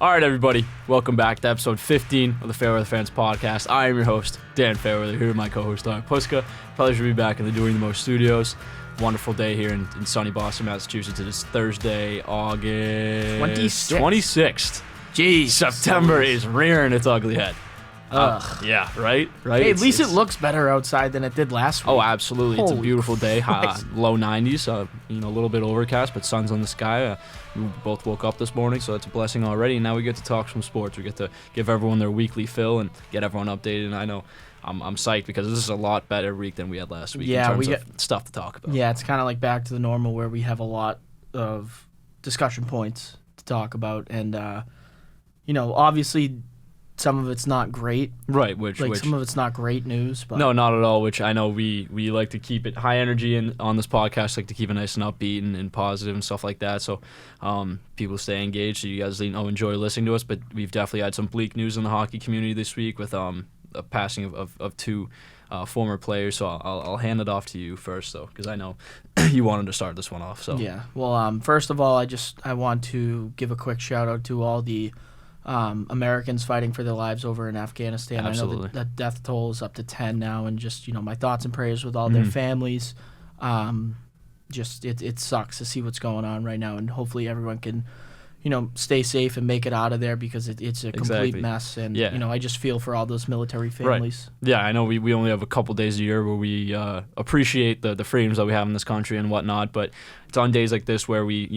All right, everybody. Welcome back to episode 15 of the Fairweather Fans Podcast. I am your host, Dan Fairweather, here with my co-host, Don Puska. Pleasure to be back in the Doing the Most studios. Wonderful day here in sunny Boston, Massachusetts. It is Thursday, August 26th. Jeez. September is rearing its ugly head. Yeah, right? Hey, at least it looks better outside than it did last week. Oh, absolutely. It's a beautiful day. Christ. Low 90s, a little bit overcast, but sun's on the sky. We both woke up this morning, so it's a blessing already. And now we get to talk some sports. We get to give everyone their weekly fill and get everyone updated. And I know I'm psyched because this is a lot better week than we had last week in terms of stuff to talk about. Yeah, it's kind of like back to the normal where we have a lot of discussion points to talk about. And, obviously some of it's not great. Right, which some of it's not great news. But no, not at all, which I know we like to keep it high energy and on this podcast, like to keep it nice and upbeat and positive and stuff like that. So people stay engaged, so you guys enjoy listening to us. But we've definitely had some bleak news in the hockey community this week with a passing of two former players. So I'll hand it off to you first, though, because I know you wanted to start this one off. So yeah, well, first of all, I want to give a quick shout out to all the Americans fighting for their lives over in Afghanistan. Absolutely. I know that death toll is up to 10 now, and just, my thoughts and prayers with all their families. It sucks to see what's going on right now, and hopefully everyone can, stay safe and make it out of there because it's a complete mess. And, I just feel for all those military families. Right. Yeah, I know we only have a couple days a year where we appreciate the freedoms that we have in this country and whatnot, but it's on days like this where we,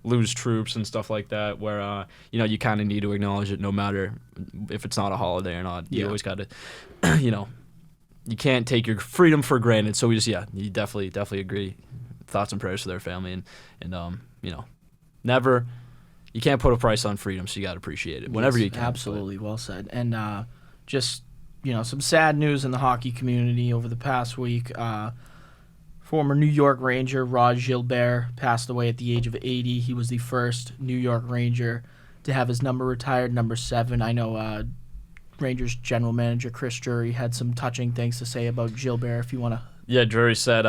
lose troops and stuff like that where, you kind of need to acknowledge it no matter if it's not a holiday or not. You always got to, you can't take your freedom for granted. So you definitely agree. Thoughts and prayers for their family and never... You can't put a price on freedom, so you got to appreciate it whenever you can. Absolutely, well said. And some sad news in the hockey community over the past week. Former New York Ranger Rod Gilbert passed away at the age of 80. He was the first New York Ranger to have his number retired, number 7. I know Rangers general manager Chris Drury had some touching things to say about Gilbert, if you want to... Yeah, Drury said...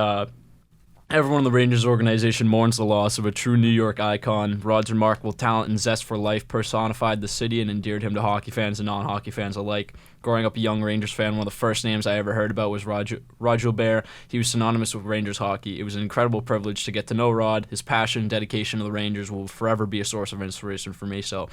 Everyone in the Rangers organization mourns the loss of a true New York icon. Rod's remarkable talent and zest for life personified the city and endeared him to hockey fans and non-hockey fans alike. Growing up a young Rangers fan, one of the first names I ever heard about was Rod Gilbert. He was synonymous with Rangers hockey. It was an incredible privilege to get to know Rod. His passion and dedication to the Rangers will forever be a source of inspiration for me. So,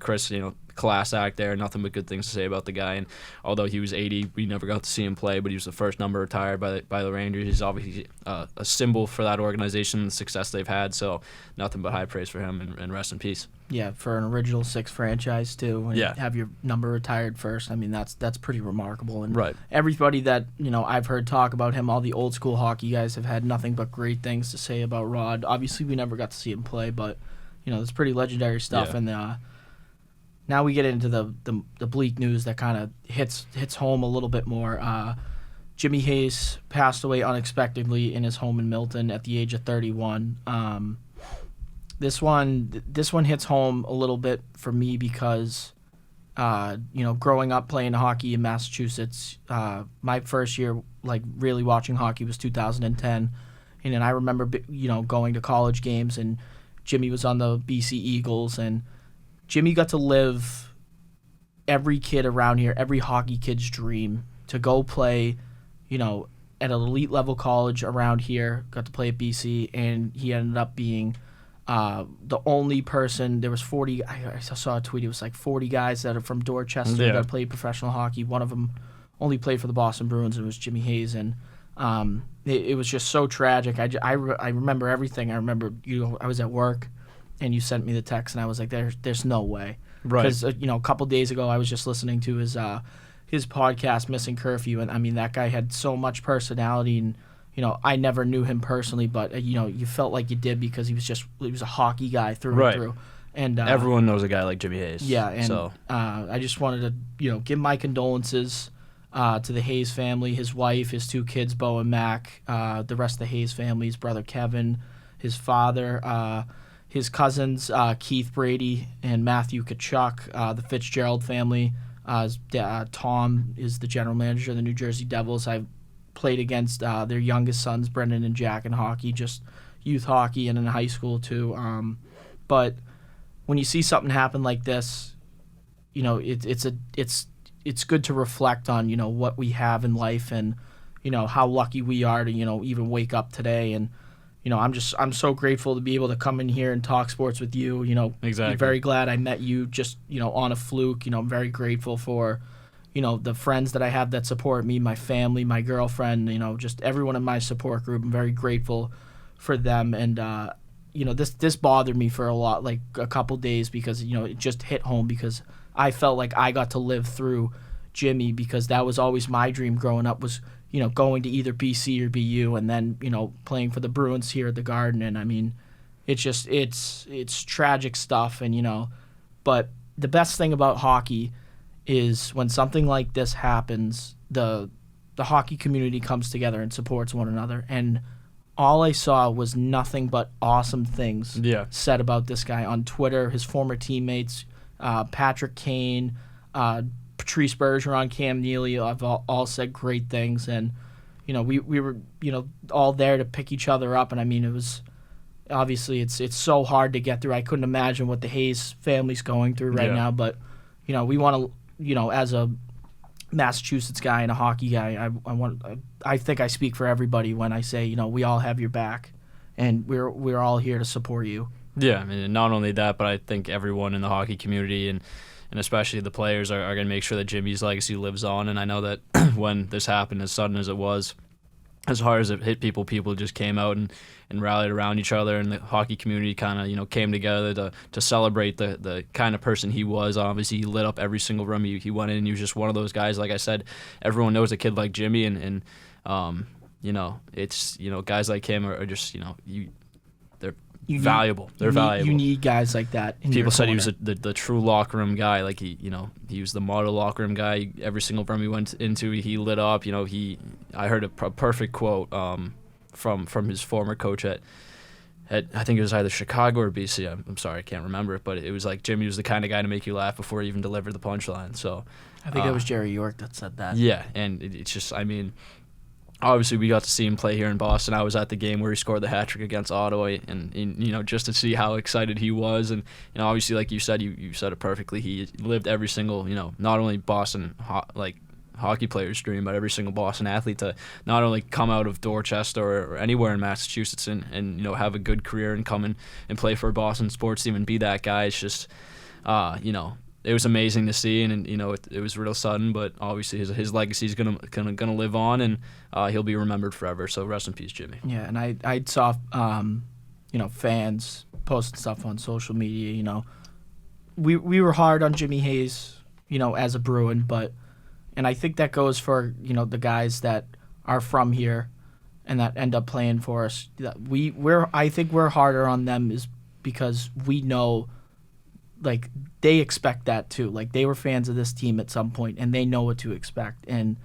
Chris, class act there. Nothing but good things to say about the guy. And although he was 80, we never got to see him play, but he was the first number retired by the Rangers. He's obviously a symbol for that organization and the success they've had. So nothing but high praise for him and rest in peace. Yeah, for an original 6 franchise too, and have your number retired first. That's pretty remarkable. And right. Everybody that I've heard talk about him, all the old school hockey guys have had nothing but great things to say about Rod. Obviously, we never got to see him play, but it's pretty legendary stuff. Yeah. And now we get into the bleak news that kind of hits home a little bit more. Jimmy Hayes passed away unexpectedly in his home in Milton at the age of 31. This one hits home a little bit for me because, growing up playing hockey in Massachusetts, my first year really watching hockey was 2010, and then I remember going to college games, and Jimmy was on the BC Eagles, and Jimmy got to live every kid around here, every hockey kid's dream to go play, at an elite level college around here. Got to play at BC, and he ended up being the only person. There was 40. I saw a tweet. It was 40 guys that are from Dorchester that played professional hockey. One of them only played for the Boston Bruins, and it was Jimmy Hayes. And it was just so tragic. I remember everything. I remember I was at work, and you sent me the text, and I was like, "There's no way." Right. Because a couple days ago, I was just listening to his podcast, Missing Curfew, and that guy had so much personality, and I never knew him personally, but you felt like you did because he was a hockey guy through and through. And everyone knows a guy like Jimmy Hayes. Yeah, and I just wanted to give my condolences to the Hayes family, his wife, his 2 kids, Bo and Mac, the rest of the Hayes family, his brother Kevin, his father, his cousins Keith Brady and Matthew Kachuk, the Fitzgerald family. Tom is the general manager of the New Jersey Devils. I played against their youngest sons, Brendan and Jack, in hockey, just youth hockey, and in high school too. But when you see something happen like this, you know, it's good to reflect on, you know, what we have in life and, you know, how lucky we are to, you know, even wake up today. And, you know, I'm so grateful to be able to come in here and talk sports with you. You know, Exactly. I'm very glad I met you just, you know, on a fluke. You know, I'm very grateful for, you know, the friends that I have that support me, my family, my girlfriend, you know, just everyone in my support group. I'm very grateful for them. And, you know, this bothered me for a couple days because, you know, it just hit home because I felt like I got to live through Jimmy because that was always my dream growing up was, you know, going to either BC or BU and then, you know, playing for the Bruins here at the Garden. And I mean, it's tragic stuff. And, you know, but the best thing about hockey is when something like this happens, the hockey community comes together and supports one another. And all I saw was nothing but awesome things said about this guy on Twitter, his former teammates, Patrick Kane, Patrice Bergeron, Cam Neely have all said great things. And, you know, we were, you know, all there to pick each other up. And, I mean, it was obviously it's so hard to get through. I couldn't imagine what the Hayes family's going through right now. But, you know, we want to, you know, as a Massachusetts guy and a hockey guy, I think I speak for everybody when I say, you know, we all have your back and we're all here to support you. Yeah, I mean, not only that, but I think everyone in the hockey community and especially the players are going to make sure that Jimmy's legacy lives on. And I know that when this happened, as sudden as it was, as hard as it hit people just came out and rallied around each other, and the hockey community kind of, you know, came together to celebrate the kind of person he was. Obviously, he lit up every single room he went in. He was just one of those guys. Like I said, everyone knows a kid like Jimmy, and you know, it's, you know, guys like him are just, you know, they're valuable. Valuable. You need guys like that in People your said corner. he was the true locker room guy. Like he was the model locker room guy. Every single room he went into, he lit up. You know, I heard a perfect quote from his former coach at I think it was either Chicago or BC. I'm sorry, I can't remember it, but it was like Jimmy was the kind of guy to make you laugh before he even delivered the punchline. So I think it was Jerry York that said that. Yeah, and it's just, I mean, obviously we got to see him play here in Boston. I was at the game where he scored the hat trick against Ottawa, and you know, just to see how excited he was. And, you know, obviously, like you said, you said it perfectly. He lived every single, you know, not only Boston hockey player's dream, but every single Boston athlete to not only come out of Dorchester or anywhere in Massachusetts and you know, have a good career and come and play for Boston sports team and be that guy. It's just, you know, it was amazing to see, and you know, it was real sudden, but obviously his legacy is gonna live on, and he'll be remembered forever. So rest in peace, Jimmy. Yeah, and I saw you know, fans posting stuff on social media. You know, we were hard on Jimmy Hayes, you know, as a Bruin, and I think that goes for, you know, the guys that are from here and that end up playing for us. I think we're harder on them is because we know, like, they expect that too. Like, they were fans of this team at some point, and they know what to expect. And,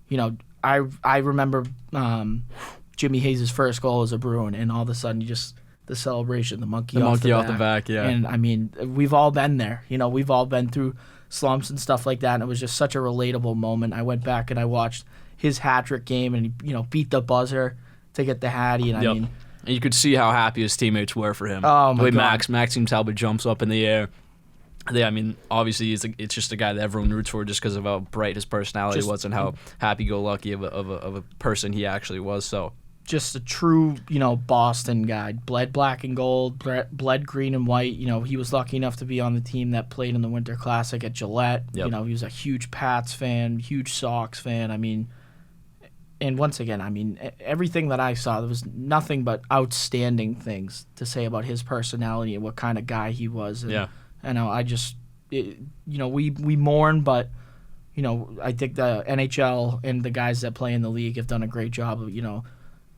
you know, I remember Jimmy Hayes' first goal as a Bruin, and all of a sudden, the celebration, the monkey off the back. Yeah. And, I mean, we've all been there. You know, we've all been through slumps and stuff like that, and it was just such a relatable moment. I went back and I watched his hat-trick game, and he, you know, beat the buzzer to get the Hattie, and I mean... And you could see how happy his teammates were for him. Oh, my God. Maxime Talbot jumps up in the air. Yeah, I mean, obviously, it's just a guy that everyone roots for just because of how bright his personality was and how happy-go-lucky of a person he actually was. So, just a true, you know, Boston guy. Bled black and gold, bled green and white. You know, he was lucky enough to be on the team that played in the Winter Classic at Gillette. Yep. You know, he was a huge Pats fan, huge Sox fan. I mean, and once again, I mean, everything that I saw, there was nothing but outstanding things to say about his personality and what kind of guy he was. And, yeah. I know, you know, we mourn, but, you know, I think the NHL and the guys that play in the league have done a great job of, you know,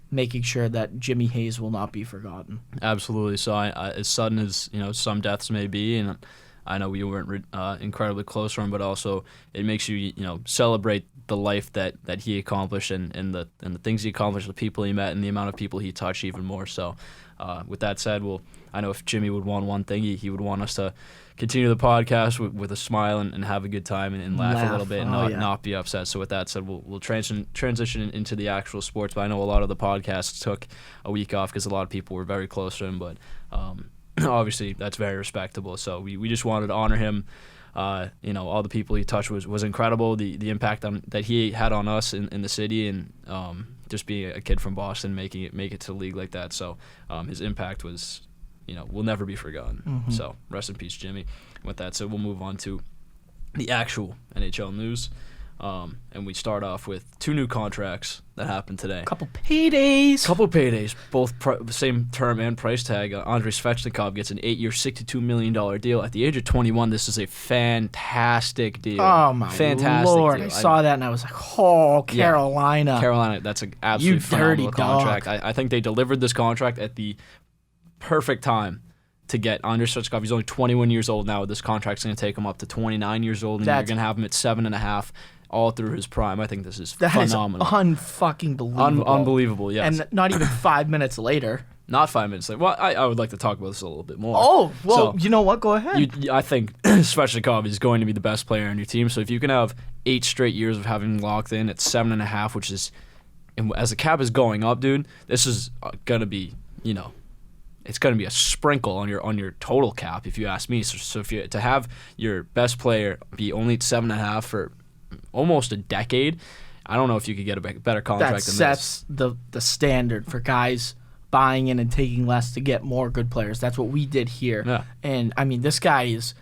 making sure that Jimmy Hayes will not be forgotten. Absolutely. So as sudden as, you know, some deaths may be, and I know we weren't incredibly close to him, but also it makes you, you know, celebrate the life that he accomplished and the things he accomplished, the people he met, and the amount of people he touched even more. So with that said, I know if Jimmy would want one thing, he would want us to continue the podcast with a smile and have a good time and laugh a little bit and not be upset. So with that said, we'll transition into the actual sports. But I know a lot of the podcasts took a week off because a lot of people were very close to him. But obviously that's very respectable. So we just wanted to honor him. All the people he touched was incredible. The impact that he had on us in the city, and just being a kid from Boston, make it to the league like that. So his impact was, will never be forgotten. Mm-hmm. So rest in peace, Jimmy. With that said, we'll move on to the actual NHL news. And we start off with 2 new contracts that happened today. Couple paydays, both same term and price tag. Andrei Svetlankov gets an 8-year, $62 million deal. At the age of 21, this is a fantastic deal. Oh, my Lord. Deal. I saw that, and I was like, oh, Carolina. Yeah, Carolina, that's an absolutely phenomenal contract. I think they delivered this contract at the perfect time to get Andrei Svetlankov. He's only 21 years old now. This contract's going to take him up to 29 years old, and you're going to have him at 7.5 all through his prime. I think this is phenomenal. That is unfucking believable. Unbelievable, yes. And not even 5 minutes later. Not 5 minutes later. Well, I would like to talk about this a little bit more. Oh, well, you know what? Go ahead. I think Svetlankov is going to be the best player on your team. So if you can have 8 straight years of having locked in at 7.5, which is, as the cap is going up, dude, this is going to be, it's going to be a sprinkle on your total cap, if you ask me. So if you to have your best player be only at 7.5 for almost a decade, I don't know if you could get a better contract than this. That sets the standard for guys buying in and taking less to get more good players. That's what we did here. Yeah. And I mean, this guy's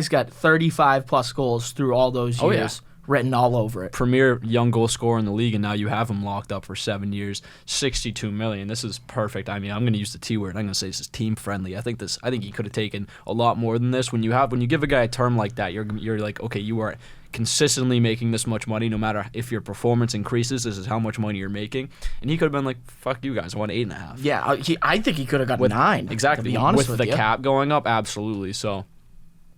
got 35 plus goals through all those years. Written all over it. Premier young goal scorer in the league, and now you have him locked up for 7 years, $62 million. This is perfect. I mean, I'm going to use the T word. I'm going to say this is team friendly. I think he could have taken a lot more than this. When you give a guy a term like that, you're like, okay, you are consistently making this much money. No matter if your performance increases, this is how much money you're making. And he could have been like, fuck you guys, I want 8.5. Yeah, I think he could have got 9. Exactly. To be honest with the cap going up, absolutely. So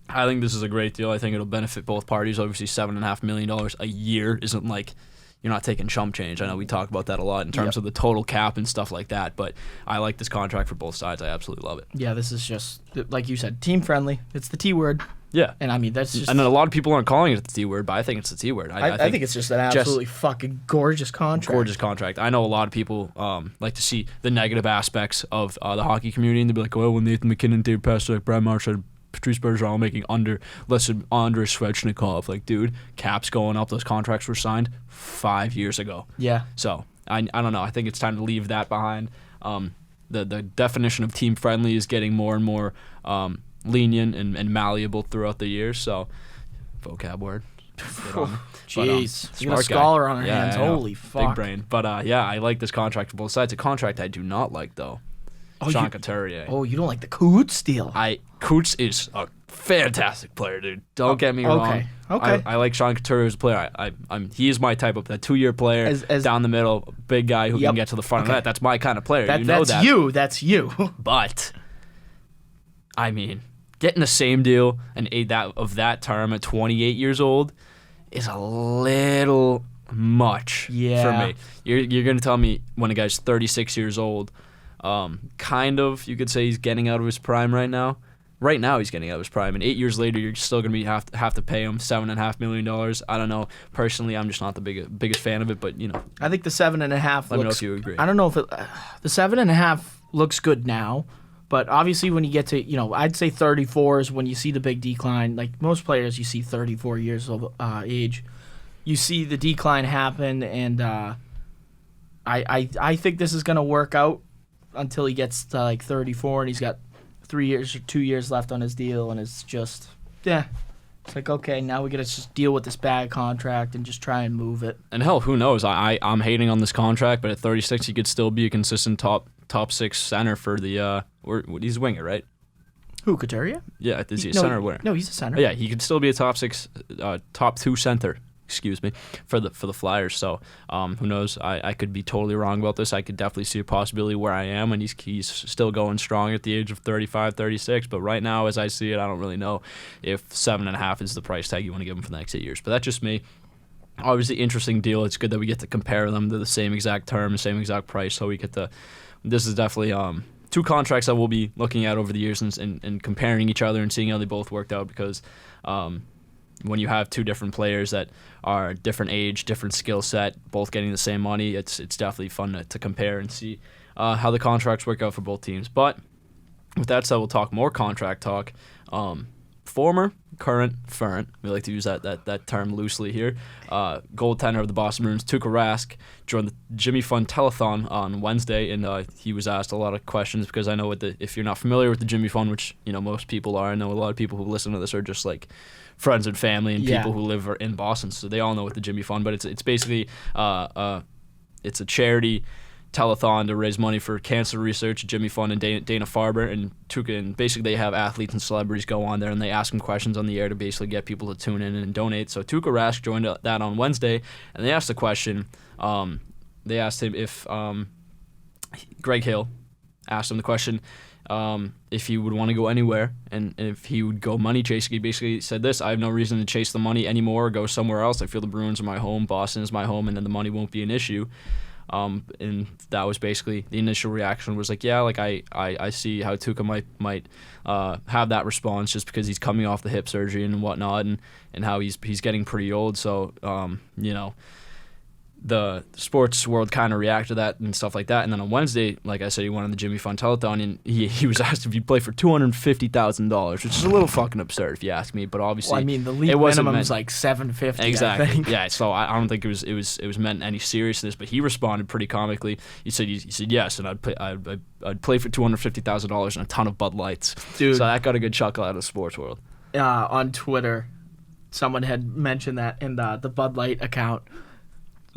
I think this is a great deal. I think it'll benefit both parties. Obviously, $7.5 million a year isn't like you're not taking chump change. I know we talk about that a lot in terms of the total cap and stuff like that, but I like this contract for both sides. I absolutely love it. Yeah, this is just, like you said, team friendly. It's the T word. Yeah. And I mean, that's just... And then a lot of people aren't calling it the T word, but I think it's the T word. I think it's just an absolutely fucking gorgeous contract. Gorgeous contract. I know a lot of people like to see the negative aspects of the hockey community, and they'll be like, well, Nathan McKinnon, Dave Pastrnak, Brad Marchand, Patrice Bergeron making less than Andrei Svetlankov. Like, dude, cap's going up. Those contracts were signed 5 years ago. Yeah. So, I don't know. I think it's time to leave that behind. The definition of team friendly is getting more and more lenient and malleable throughout the years. So, vocab word. Jeez. You got a scholar on our hands. Holy fuck. Big brain. But, I like this contract for both sides. A contract I do not like, though. Sean Couturier. Oh, you don't like the Coots deal? Coots is a fantastic player, dude. Don't get me wrong. Okay. I like Sean Couturier as a player. He is my type of that 2-year player, as down the middle, big guy who can get to the front of that. That's my kind of player. That's you. But I mean, getting the same deal and that term at 28 years old is a little much for me. You're gonna tell me when a guy's 36 years old. Kind of, you could say he's getting out of his prime right now. Right now, he's getting out of his prime, and 8 years later, you're still gonna have to pay him $7.5 million. I don't know. Personally, I'm just not the biggest fan of it, but I think the 7.5. Let me know if you agree. I don't know if the 7.5 looks good now, but obviously when you get to I'd say 34 is when you see the big decline. Like most players, you see 34 years of age, you see the decline happen, and I think this is gonna work out until he gets to like 34 and he's got 3 years or 2 years left on his deal, and it's just it's like, okay, now we gotta just deal with this bad contract and just try and move it. And hell, who knows? I'm hating on this contract, but at 36 he could still be a consistent top 6 center for the he's a winger, right? Who, Couturier? Yeah, is he a center or winger? No, he's a center. Yeah, he could still be a top 2 center. For the Flyers. So who knows? I could be totally wrong about this. I could definitely see a possibility where I am, and he's still going strong at the age of 35, 36. But right now, as I see it, I don't really know if 7.5 is the price tag you want to give him for the next 8 years. But that's just me. Obviously, interesting deal. It's good that we get to compare them to the same exact term, the same exact price. So we get to. This is definitely 2 contracts that we'll be looking at over the years and comparing each other and seeing how they both worked out, because. When you have 2 different players that are different age, different skill set, both getting the same money, it's definitely fun to compare and see how the contracts work out for both teams. But with that said, we'll talk more contract talk. Former, current, we like to use that term loosely here. Goaltender of the Boston Bruins, Tuukka Rask, joined the Jimmy Fund Telethon on Wednesday, and he was asked a lot of questions because I know if you're not familiar with the Jimmy Fund, which most people are, I know a lot of people who listen to this are just like friends and family and people who live in Boston, so they all know what the Jimmy Fund. But it's basically it's a charity telethon to raise money for cancer research. Jimmy Fund and Dana Farber and Tuukka, and basically they have athletes and celebrities go on there and they ask them questions on the air to basically get people to tune in and donate. So Tuukka Rask joined that on Wednesday, and they asked the question. They asked him if Greg Hill asked him the question if he would want to go anywhere and if he would go money chasing. He basically said this: I have no reason to chase the money anymore or go somewhere else. I feel the Bruins are my home, Boston is my home, and then the money won't be an issue. And that was basically the initial reaction was like, yeah, like I see how Tuukka might have that response just because he's coming off the hip surgery and whatnot, and how he's getting pretty old. So the sports world kind of reacted to that and stuff like that. And then on Wednesday, like I said, he went on the Jimmy Fund Telethon, and he was asked if he'd play for $250,000, which is a little fucking absurd if you ask me. But obviously, well, I mean, the league minimum is like $750. Exactly. I think. Yeah. So I don't think it was meant in any seriousness. But he responded pretty comically. He said yes, and I'd play for $250,000 and a ton of Bud Lights. Dude. So that got a good chuckle out of the sports world. On Twitter, someone had mentioned that in the Bud Light account.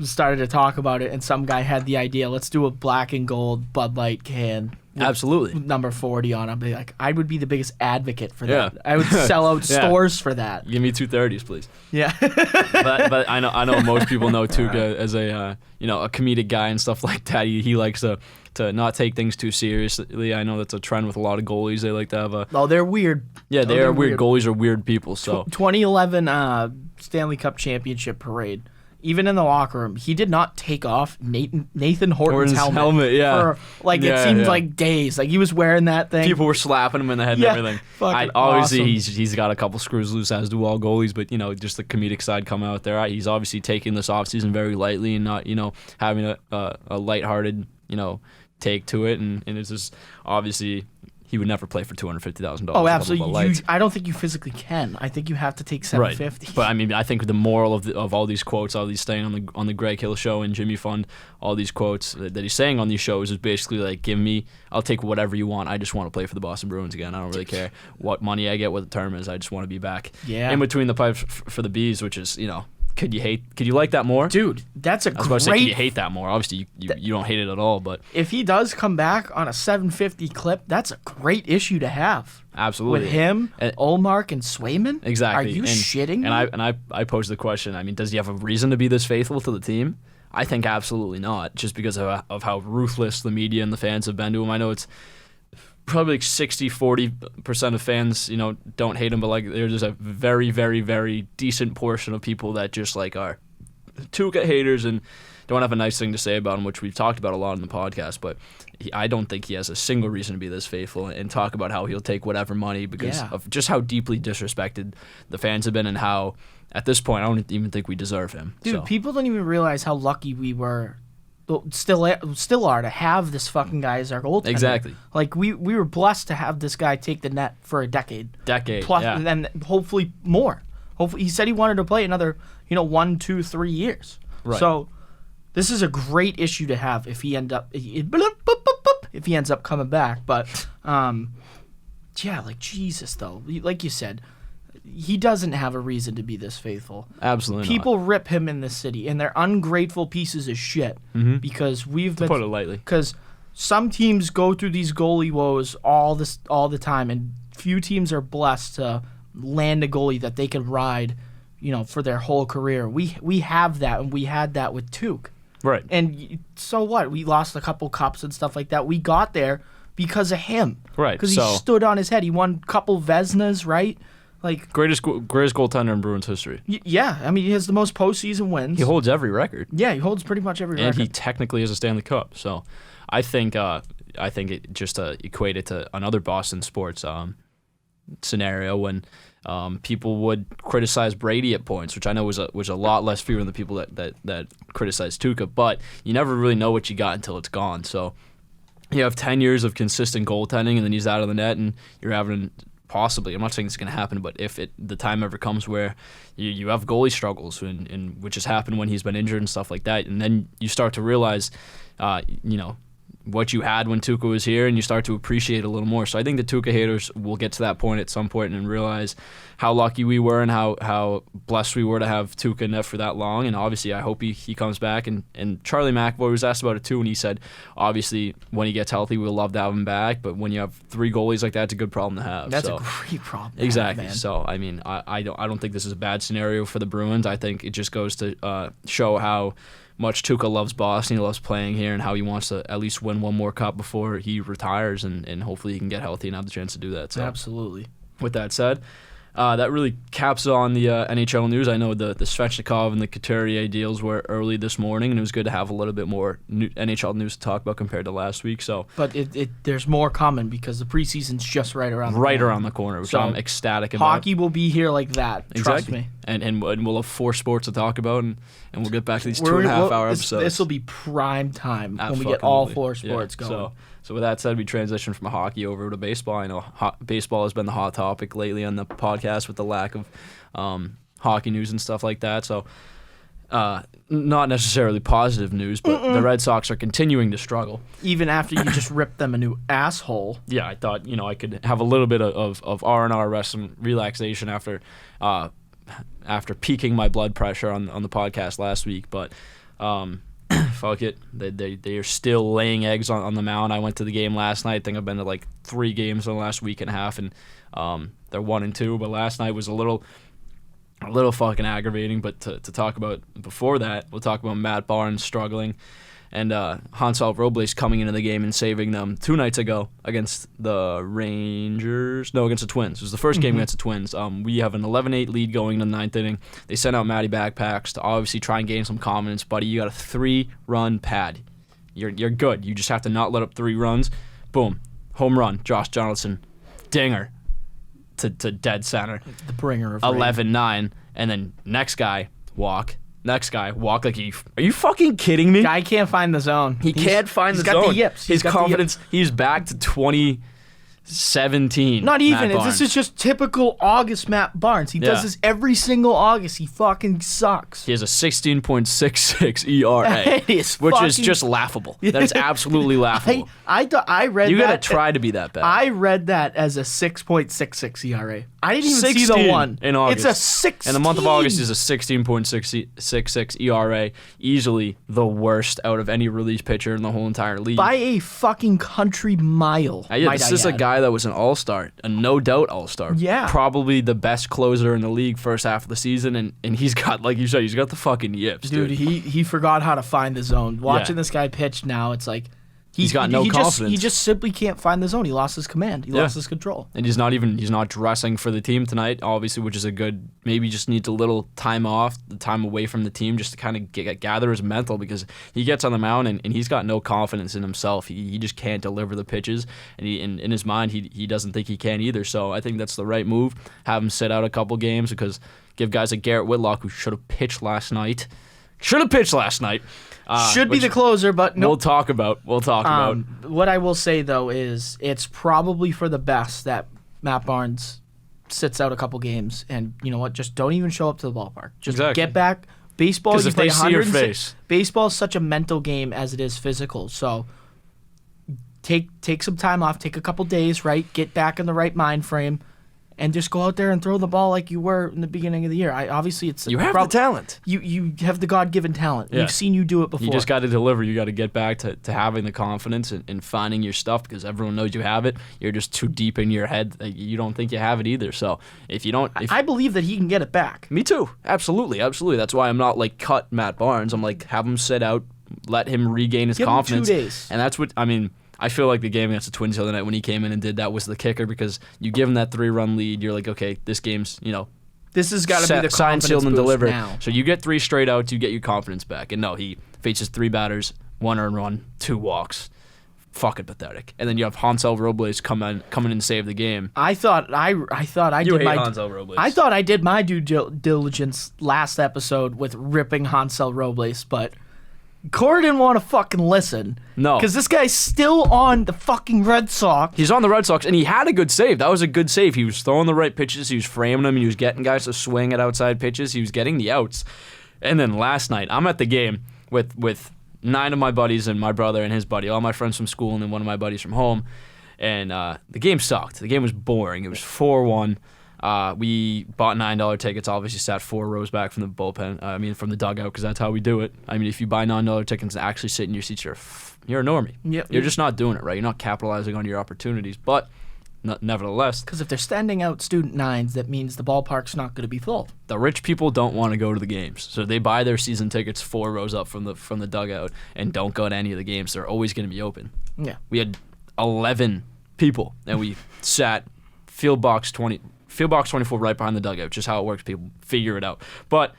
Started to talk about it, and some guy had the idea, let's do a black and gold Bud Light can. Absolutely. Number 40 on it. Like, I would be the biggest advocate for that. I would sell out stores for that. Give me 230s, please. Yeah. but I know most people know Tuukka as a comedic guy and stuff like that. He likes to not take things too seriously. I know that's a trend with a lot of goalies. They like to have a... Oh, they're weird. Yeah, they're weird. Goalies are weird people. So 2011 Stanley Cup Championship parade. Even in the locker room, he did not take off Nathan Horton's helmet. Yeah. For, it seemed like days. Like, he was wearing that thing. People were slapping him in the head and everything. Obviously, awesome. he's got a couple screws loose, as do all goalies, but, just the comedic side coming out there. He's obviously taking this offseason very lightly and not, having a lighthearted, take to it. And it's just, obviously... He would never play for $250,000. Oh, absolutely. I don't think you physically can. I think you have to take $750. Right. But I mean, I think the moral of all these quotes, all these staying on the Greg Hill show and Jimmy Fund, all these quotes that he's saying on these shows is basically like, I'll take whatever you want. I just want to play for the Boston Bruins again. I don't really care what money I get, what the term is. I just want to be back in between the pipes for the Bees, which is, Could you like that more? Dude, that's a great... I was about to say, could you hate that more? Obviously, you don't hate it at all, but... If he does come back on a 750 clip, that's a great issue to have. Absolutely. With him, Ullmark, and Swayman? Exactly. Are you shitting me? And I posed the question, I mean, does he have a reason to be this faithful to the team? I think absolutely not, just because of how ruthless the media and the fans have been to him. I know it's... probably like 60-40% of fans, don't hate him, but like there's just a very, very, very decent portion of people that just like are Tuukka haters and don't have a nice thing to say about him, which we've talked about a lot in the podcast. But I don't think he has a single reason to be this faithful and talk about how he'll take whatever money because of just how deeply disrespected the fans have been and how at this point I don't even think we deserve him. Dude, people don't even realize how lucky we were. Still are to have this fucking guy as our goaltender. Exactly. Like we were blessed to have this guy take the net for a decade. Plus, yeah. And hopefully more. Hopefully, he said he wanted to play another 1, 2, 3 years. Right. So this is a great issue to have if he ends up coming back. But like Jesus though, like you said. He doesn't have a reason to be this faithful. Absolutely People rip him in this city, and they're ungrateful pieces of shit because we've been... To put it lightly. Because some teams go through these goalie woes all the time, and few teams are blessed to land a goalie that they can ride, for their whole career. We have that, and we had that with Tuukka. Right. And so what? We lost a couple cups and stuff like that. We got there because of him. Right. Because he stood on his head. He won a couple Vezinas, right? Like greatest goaltender in Bruins history. Yeah, I mean he has the most postseason wins. He holds every record. Yeah, he holds pretty much every record. And he technically has a Stanley Cup. So, I think it just equated to another Boston sports scenario when people would criticize Brady at points, which I know was a lot less fewer than the people that criticized Tuukka. But you never really know what you got until it's gone. So. you have 10 years of consistent goaltending, and then he's out of the net, and you're having possibly, I'm not saying it's going to happen, but if the time ever comes where you have goalie struggles, and which has happened when he's been injured and stuff like that, and then you start to realize, what you had when Tuukka was here, and you start to appreciate it a little more. So I think the Tuukka haters will get to that point at some point and realize how lucky we were and how blessed we were to have Tuukka in net for that long. And obviously, I hope he comes back. And Charlie McAvoy was asked about it too, and he said, obviously, when he gets healthy, we'll love to have him back. But when you have 3 goalies like that, it's a good problem to have. That's a great problem. Exactly. To have, man. So I mean, I don't think this is a bad scenario for the Bruins. I think it just goes to show how much Tuukka loves Boston, he loves playing here, and how he wants to at least win one more cup before he retires, and hopefully he can get healthy and have the chance to do that. So, absolutely. With that said, that really caps on the NHL news. I know the Svetlankov and the Couturier deals were early this morning, and it was good to have a little bit more NHL news to talk about compared to last week. So, but there's more coming because the preseason's just right around the corner, which I'm ecstatic about. Hockey will be here like that. Exactly. Trust me. And we'll have 4 sports to talk about, and we'll get back to these 2.5-hour episodes. This will be prime time when we get all 4 sports going. So with that said, we transitioned from hockey over to baseball. I know baseball has been the hot topic lately on the podcast with the lack of hockey news and stuff like that. So not necessarily positive news, but the Red Sox are continuing to struggle. Even after you just ripped them a new asshole. Yeah, I thought I could have a little bit of R&R rest and relaxation after peaking my blood pressure on the podcast last week, but fuck it. They are still laying eggs on the mound. I went to the game last night. I think I've been to like 3 games in the last week and a half, and they're 1-2. But last night was a little fucking aggravating. But to talk about before that, we'll talk about Matt Barnes struggling, and Hansel Robles coming into the game and saving them 2 nights ago against the Rangers. No, against the Twins. It was the first game against the Twins. We have an 11-8 lead going in the 9th inning. They sent out Matty Backpacks to obviously try and gain some confidence. Buddy, you got a 3-run pad. You're good. You just have to not let up 3 runs. Boom. Home run. Josh Donaldson. Dinger to dead center. The bringer of 11-9. And then next guy, walk. Next guy, walk like are you fucking kidding me? Guy can't find the zone. He can't find the zone. He's got the yips. His confidence, he's back to 2017. Not even. Matt This is just typical August Matt Barnes. He does this every single August. He fucking sucks. He has a 16.66 ERA, which is just laughable. That is absolutely laughable. I read you that. You got to try to be that bad. I read that as a 6.66 ERA. I didn't even see the 1. In August. It's a 16. And the month of August is a 16.66 ERA. Easily the worst out of any relief pitcher in the whole entire league. By a fucking country mile. This is a guy that was an all-star, a no-doubt all-star. Yeah. Probably the best closer in the league first half of the season, and he's got, like you said, he's got the fucking yips, dude. He forgot how to find the zone. Watching this guy pitch now, it's like he's got no confidence. He just simply can't find the zone. He lost his command. He lost his control. And he's not dressing for the team tonight, obviously, which is a good, maybe just needs a little time off, the time away from the team just to kind of gather his mental, because he gets on the mound and he's got no confidence in himself. He just can't deliver the pitches, and in his mind, he doesn't think he can either. So I think that's the right move. Have him sit out a couple games, because give guys like Garrett Whitlock, who should have pitched last night. Should be the closer, but no. Nope. We'll talk about. What I will say, though, is it's probably for the best that Matt Barnes sits out a couple games, and you know what? Just don't even show up to the ballpark. Just get back. Baseball, you if they see your face. Baseball is such a mental game as it is physical. So take some time off. Take a couple days, right? Get back in the right mind frame. And just go out there and throw the ball like you were in the beginning of the year. Obviously, it's you have the talent. You have the God-given talent. Yeah. We've seen you do it before. You just got to deliver. You got to get back to having the confidence and finding your stuff, because everyone knows you have it. You're just too deep in your head that you don't think you have it either. So if you don't, I believe that he can get it back. Me too. Absolutely. That's why I'm not like cut Matt Barnes. I'm like, have him sit out, let him regain his confidence. Give him 2 days. And that's what I mean. I feel like the game against the Twins the other night when he came in and did that was the kicker, because you give him that 3-run lead, you're like, okay, this game's, this has got to be the signed, sealed, and delivered. Now. So you get 3 straight outs, you get your confidence back. And no, he faces 3 batters, 1 earned run, 2 walks. Fucking pathetic. And then you have Hansel Robles come in and save the game. I thought I did my Hansel Robles. I thought I did my due diligence last episode with ripping Hansel Robles, but Cora didn't want to fucking listen. No. Because this guy's still on the fucking Red Sox. He's on the Red Sox, and he had a good save. That was a good save. He was throwing the right pitches. He was framing them. He was getting guys to swing at outside pitches. He was getting the outs. And then last night, I'm at the game with 9 of my buddies and my brother and his buddy, all my friends from school, and then one of my buddies from home. And the game sucked. The game was boring. It was 4-1. We bought $9 tickets, obviously sat 4 rows back from the bullpen, from the dugout, because that's how we do it. I mean, if you buy $9 tickets and actually sit in your seats, you're a normie. Yep. You're just not doing it right. You're not capitalizing on your opportunities. But nevertheless, because if they're standing out student nines, that means the ballpark's not going to be full. the rich people don't want to go to the games, so they buy their season tickets 4 rows up from the dugout and don't go to any of the games. They're always going to be open. Yeah. We had 11 people, and we sat field box 24 right behind the dugout. Just how it works. People figure it out. But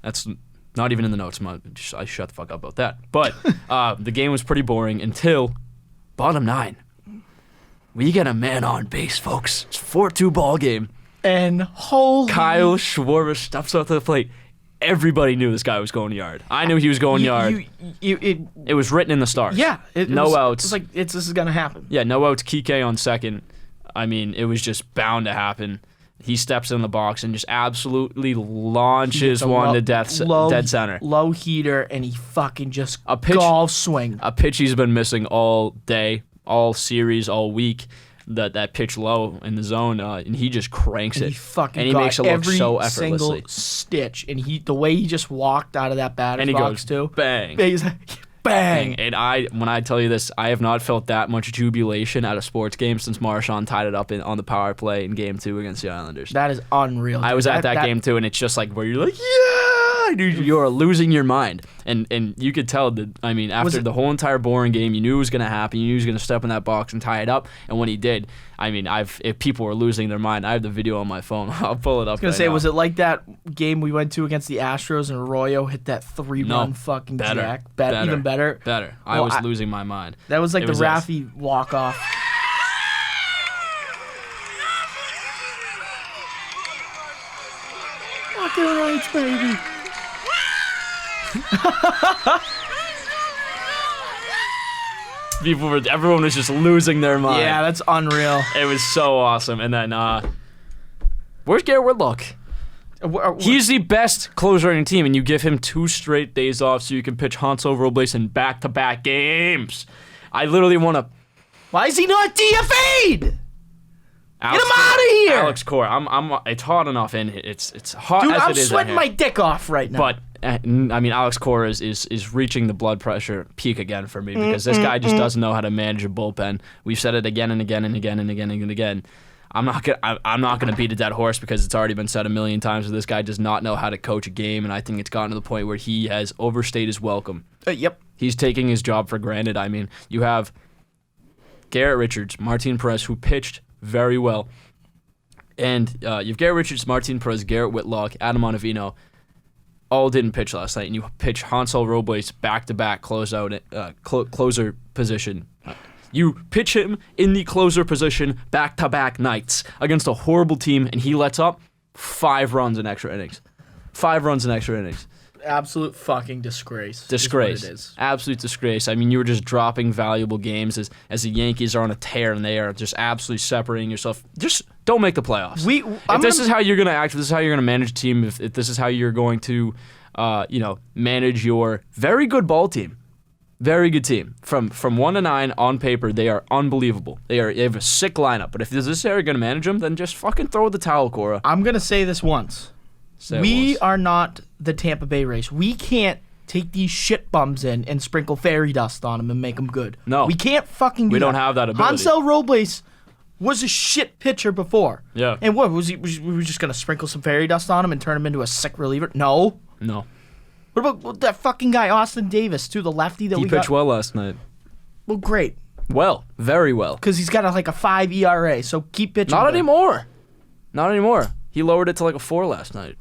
that's not even in the notes. I shut the fuck up about that. But the game was pretty boring until bottom 9. We get a man on base, folks. It's a 4-2 ball game. And holy... Kyle Schwarber steps up to the plate. Everybody knew this guy was going yard. I knew he was going yard. It was written in the stars. Yeah. No outs. It's like, this is going to happen. Yeah, no outs. Kike on second. I mean, it was just bound to happen. He steps in the box and just absolutely launches one to dead center. Low heater, and he fucking just golf swing. A pitch he's been missing all day, all series, all week. That pitch low in the zone, and he just cranks it. He makes it look so effortlessly. Single stitch, and the way he just walked out of that batter's box goes, too. Bang. Bang. And when I tell you this, I have not felt that much jubilation at a sports game since Marshawn tied it up on the power play in Game 2 against the Islanders. That is unreal. I was at that game too, and it's just like where you're like, yeah, dude, you're losing your mind. And you could tell that, I mean, after the whole entire boring game, you knew it was going to happen. You knew he was going to step in that box and tie it up. And when he did, I mean, if people were losing their mind, I have the video on my phone. I'll pull it up. I was going to say, was it like that game we went to against the Astros and Arroyo hit that 3-run fucking jack? Even better? Better. I was losing my mind. That was like the Raffy walk-off. Fucking rights, baby. Everyone was just losing their mind. Yeah, that's unreal. It was so awesome. And then, where's Garrett Whitlock? He's the best closer on your team, and you give him 2 straight days off so you can pitch Hansel Robles in back-to-back games. I literally want to... Why is he not DFA'd? Get him out of here! Alex Cora, it's hot enough in it. It's hot Dude, as I'm it is. sweating my dick off right now. But I mean, Alex Cora is reaching the blood pressure peak again for me because this guy just doesn't know how to manage a bullpen. We've said it again and again and again and again and again. I'm not gonna beat a dead horse because it's already been said a million times that this guy does not know how to coach a game, and I think it's gotten to the point where he has overstayed his welcome. Yep. He's taking his job for granted. I mean, you have Garrett Richards, Martin Perez, who pitched very well, and you have Garrett Richards, Martin Perez, Garrett Whitlock, Adam Ottavino. All didn't pitch last night, and you pitch Hansel Robles back-to-back closer position. You pitch him in the closer position back-to-back nights against a horrible team, and he lets up 5 runs in extra innings. 5 runs in extra innings. Absolute fucking disgrace. Disgrace. Is what it is. Absolute disgrace. I mean, you were just dropping valuable games as the Yankees are on a tear, and they are just absolutely separating yourself. Just don't make the playoffs. If this is how you're going to act, if this is how you're going to manage a team, if this is how you're going to manage your very good ball team, very good team. From 1 to 9 on paper, they are unbelievable. They have a sick lineup. But if this is how you're going to manage them, then just fucking throw the towel, Cora. I'm going to say this once. We are not the Tampa Bay Rays. We can't take these shit bums in and sprinkle fairy dust on them and make them good. No. We can't fucking do that. We don't have that ability. Hansel Robles was a shit pitcher before. Yeah. And what, we were just going to sprinkle some fairy dust on him and turn him into a sick reliever? No. No. What about that fucking guy, Austin Davis, too, the lefty that we got? He pitched well last night. Well, great. Well, very well. Because he's got a 5 ERA, so keep pitching. Not anymore. Not anymore. He lowered it to like a 4 last night.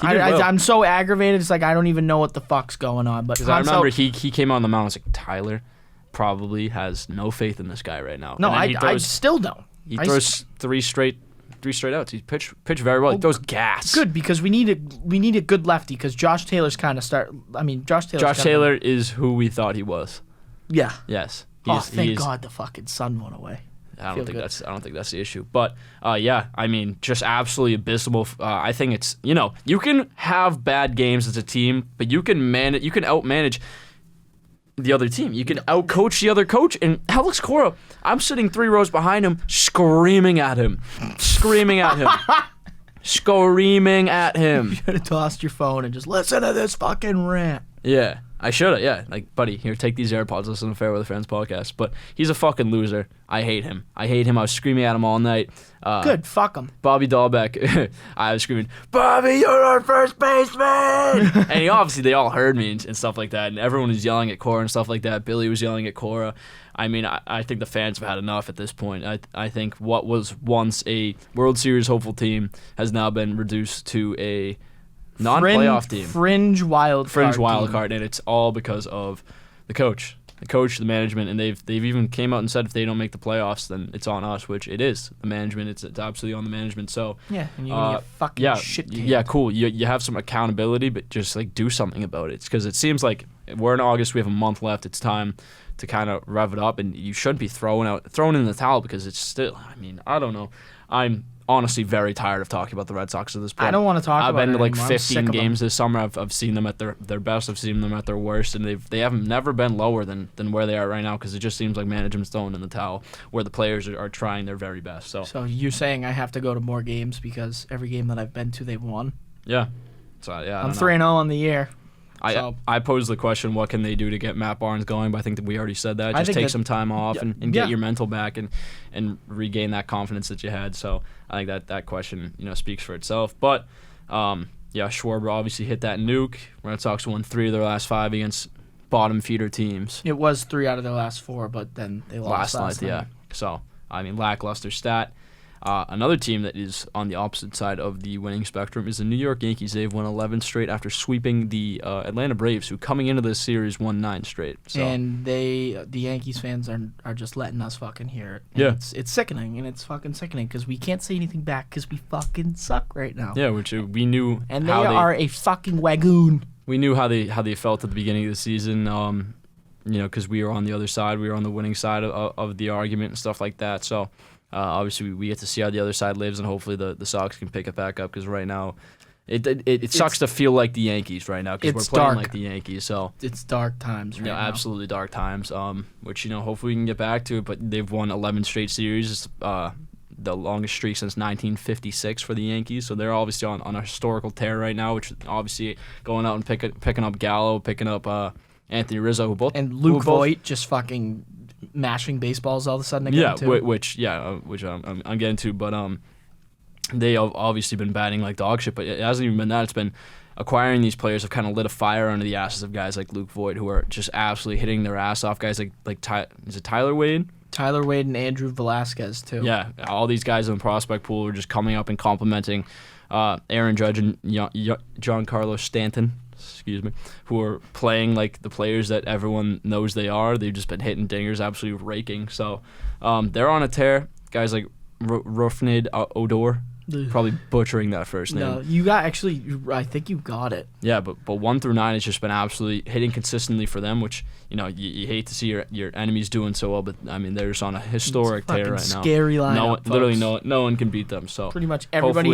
I'm so aggravated. It's like I don't even know what the fuck's going on. But I remember he came on the mound. I was like, Tyler probably has no faith in this guy right now. No, I still don't. He throws 3 straight three straight outs. He pitched very well. He throws gas. Good, because we need a good lefty, because Josh Taylor's kind of Josh Taylor is who we thought he was. Yeah. Yes. Thank God the fucking sun went away. I don't think that's the issue. But yeah, I mean, just absolutely abysmal. I think it's, you can have bad games as a team, but you can outmanage the other team. You can outcoach the other coach. And Alex Cora, I'm sitting 3 rows behind him, screaming at him. Screaming at him. You should have tossed your phone and just listen to this fucking rant. Yeah, I should have, yeah. Like, buddy, here, take these AirPods, listen to Fairweather Fans podcast. But he's a fucking loser. I hate him. I was screaming at him all night. Good, fuck him. Bobby Dahlbeck, I was screaming, Bobby, you're our first baseman! And they all heard me and stuff like that. And everyone was yelling at Cora and stuff like that. Billy was yelling at Cora. I mean, I think the fans have had enough at this point. I think what was once a World Series hopeful team has now been reduced to a non-playoff team. Fringe wild card, and it's all because of the coach, the management, and they've even came out and said if they don't make the playoffs, then it's on us, which it is. The management, it's absolutely on the management. So yeah, and you're gonna get fucking shit canned. Yeah, cool. You have some accountability, but just like do something about it, because it seems like we're in August, we have a month left. It's time to kind of rev it up, and you shouldn't be throwing in the towel, because it's still. I mean, I don't know. I'm honestly very tired of talking about the Red Sox at this point. I don't want to talk about it anymore. I've been to like 15 games them. This summer. I've seen them at their best. I've seen them at their worst, and they haven't never been lower than where they are right now, because it just seems like management's throwing in the towel, where the players are trying their very best. So you're saying I have to go to more games because every game that I've been to, they've won? Yeah. So yeah, I'm 3-0 on the year. I posed the question, what can they do to get Matt Barnes going? But I think that we already said that. Just take some time off and get your mental back and regain that confidence that you had. So I think that question speaks for itself. But Schwarber obviously hit that nuke. Red Sox won 3 of their last 5 against bottom feeder teams. It was 3 out of their last 4, but then they lost last night. Yeah. So I mean, lackluster stat. Another team that is on the opposite side of the winning spectrum is the New York Yankees. They've won 11 straight after sweeping the Atlanta Braves, who coming into this series won 9 straight. So. And the Yankees fans are just letting us fucking hear it. And it's sickening, and it's fucking sickening, because we can't say anything back because we fucking suck right now. Yeah, which we knew. And they are a fucking wagoon. We knew how they felt at the beginning of the season. Because we were on the other side, we were on the winning side of the argument and stuff like that. So. Obviously, we get to see how the other side lives, and hopefully the Sox can pick it back up, because right now it sucks to feel like the Yankees right now, because we're playing like the Yankees. So it's dark times right now. Absolutely dark times, which, hopefully we can get back to it. But they've won 11 straight series. It's the longest streak since 1956 for the Yankees. So they're obviously on a historical tear right now, which obviously going out and picking up Gallo, picking up Anthony Rizzo, and Luke Voigt just fucking mashing baseballs all of a sudden again, too. Which I'm getting to, but they have obviously been batting like dog shit, but it hasn't even been that. It's been acquiring these players have kind of lit a fire under the asses of guys like Luke Voigt, who are just absolutely hitting their ass off. Guys like is it Tyler Wade? Tyler Wade and Andrew Velasquez, too. Yeah, all these guys in the prospect pool are just coming up and complimenting Aaron Judge and Giancarlo Stanton. Who are playing like the players that everyone knows they are. They've just been hitting dingers, absolutely raking. So they're on a tear. Guys like Rufnid Odor, probably butchering that first name. No, I think you got it. Yeah, but 1 through 9 has just been absolutely hitting consistently for them, which you hate to see your enemies doing so well. But I mean, they're just on a historic tear right now. Scary lineup. No one can beat them. So pretty much everybody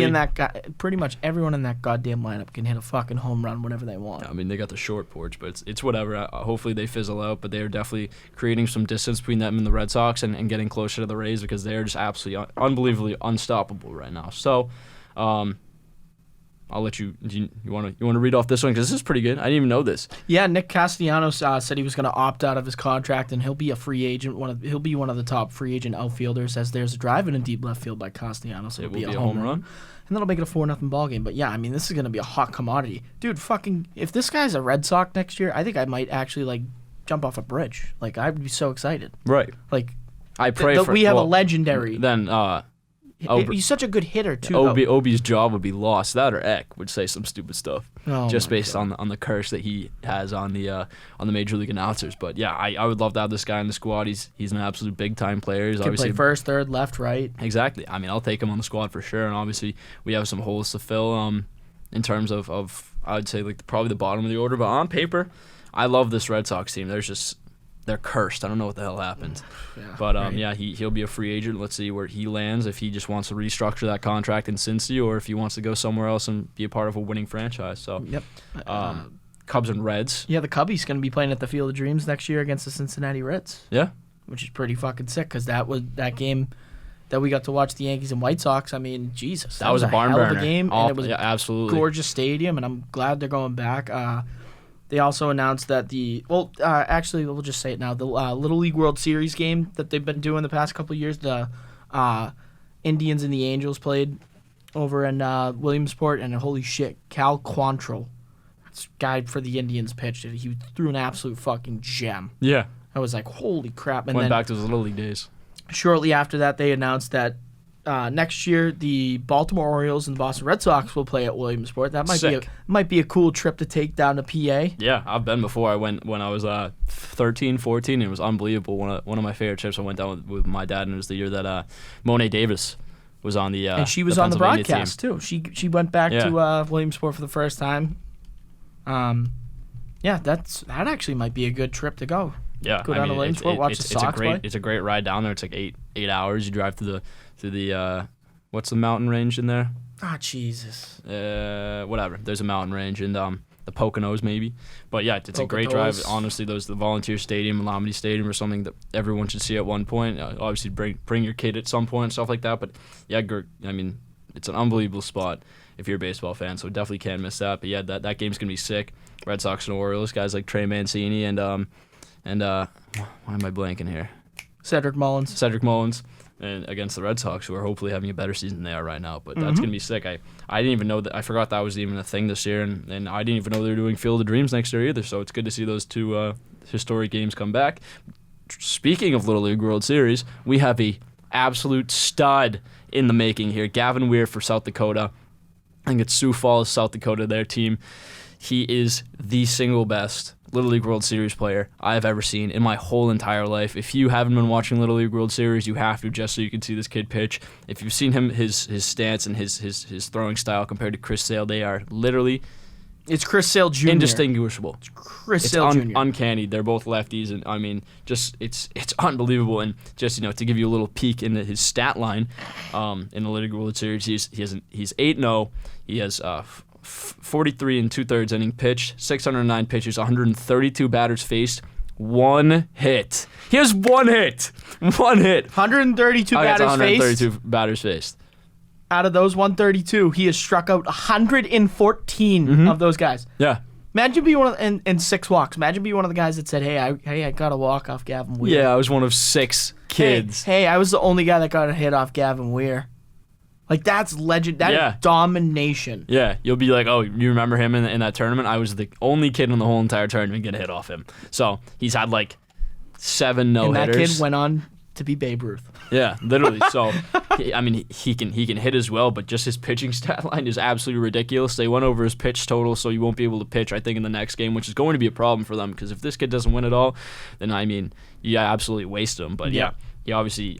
everyone in that goddamn lineup can hit a fucking home run whenever they want. Yeah, I mean, they got the short porch, but it's whatever. Hopefully they fizzle out. But they are definitely creating some distance between them and the Red Sox and getting closer to the Rays, because they are just absolutely unbelievably unstoppable right now. So, I'll let you. You want to read off this one, because this is pretty good. I didn't even know this. Yeah, Nick Castellanos said he was going to opt out of his contract, and he'll be a free agent. He'll be one of the top free agent outfielders, as there's a drive in a deep left field by Castellanos. It'll be a home run, and that'll make it a 4-0 ball game. But yeah, I mean, this is going to be a hot commodity, dude. Fucking, if this guy's a Red Sox next year, I think I might actually jump off a bridge. I'd be so excited. Right. I pray we have a legendary. Then He's such a good hitter too. Obi's job would be lost. That or Eck would say some stupid stuff, just based on the curse that he has on the major league announcers. But yeah, I would love to have this guy in the squad. He's an absolute big time player. He's can obviously play first, third, left, right. Exactly. I mean, I'll take him on the squad for sure. And obviously, we have some holes to fill. In terms of I would say like probably the bottom of the order. But on paper, I love this Red Sox team. They're cursed. I don't know what the hell happened. But right. He'll be a free agent. Let's see where he lands, if he just wants to restructure that contract in Cincy or if he wants to go somewhere else and be a part of a winning franchise. So, yep. Cubs and Reds. Yeah, the Cubbies going to be playing at the Field of Dreams next year against the Cincinnati Reds. Yeah. Which is pretty fucking sick because that game that we got to watch the Yankees and White Sox. I mean, Jesus. That was a barn burner. Of a game, and it was absolutely gorgeous stadium, and I'm glad they're going back. They also announced that actually, we'll just say it now. The Little League World Series game that they've been doing the past couple of years, the Indians and the Angels played over in Williamsport, and holy shit, Cal Quantrill, this guy for the Indians, pitched it. He threw an absolute fucking gem. Yeah. I was like, holy crap. And went back to his Little League days. Shortly after that, they announced that next year, the Baltimore Orioles and the Boston Red Sox will play at Williamsport. That might be a cool trip to take down to PA. Yeah, I've been before. I went when I was 13, 14. It was unbelievable. One of my favorite trips. I went down with my dad, and it was the year that Monet Davis was on the and she was on the broadcast too. She went back to Williamsport for the first time. Yeah, that actually might be a good trip to go. Yeah, go down to Williamsport, watch the Sox play. It's a great ride down there. It's like eight hours. You drive through the what's the mountain range in there? Ah, Jesus. Whatever. There's a mountain range and the Poconos maybe. But yeah, it's a great drive. Honestly, the Volunteer Stadium, Alameda Stadium, or something that everyone should see at one point. Obviously, bring your kid at some point, stuff like that. But yeah, I mean, it's an unbelievable spot if you're a baseball fan. So definitely can't miss that. But yeah, that game's gonna be sick. Red Sox and Orioles, guys like Trey Mancini and why am I blanking here? Cedric Mullins. And against the Red Sox, who are hopefully having a better season than they are right now. But that's going to be sick. I didn't even know that. I forgot that was even a thing this year, and I didn't even know they were doing Field of Dreams next year either. So it's good to see those two historic games come back. Speaking of Little League World Series, we have a absolute stud in the making here. Gavin Weir for South Dakota. I think it's Sioux Falls, South Dakota, their team. He is the single best Little League World Series player I have ever seen in my whole entire life. If you haven't been watching Little League World Series, you have to, just so you can see this kid pitch. If you've seen him, his stance and his throwing style compared to Chris Sale, they are literally... It's Chris Sale Jr. Indistinguishable. It's Sale Jr. Uncanny. They're both lefties, and I mean, just it's unbelievable. And just to give you a little peek into his stat line, in the Little League World Series, he's 8-0. He has 43 2/3 inning pitched, 609 pitches, 132 batters faced, 1 hit. He has 1 hit. 1 hit. 132 batters faced. Out of those 132, he has struck out 114 of those guys. Yeah. Imagine being one of and 6 walks. Imagine being one of the guys that said, "Hey, I got a walk off Gavin Weir." Yeah, I was one of 6 kids. Hey, I was the only guy that got a hit off Gavin Weir. Like, that's legend. That is domination. Yeah, you'll be like, oh, you remember him in that tournament? I was the only kid in the whole entire tournament get a hit off him. So he's had like 7 no-hitters. And that kid went on to be Babe Ruth. Yeah, literally. So, I mean, he can hit as well, but just his pitching stat line is absolutely ridiculous. They went over his pitch total, so you won't be able to pitch, I think, in the next game, which is going to be a problem for them, because if this kid doesn't win it all, then, I mean, you absolutely waste him. But, yeah he obviously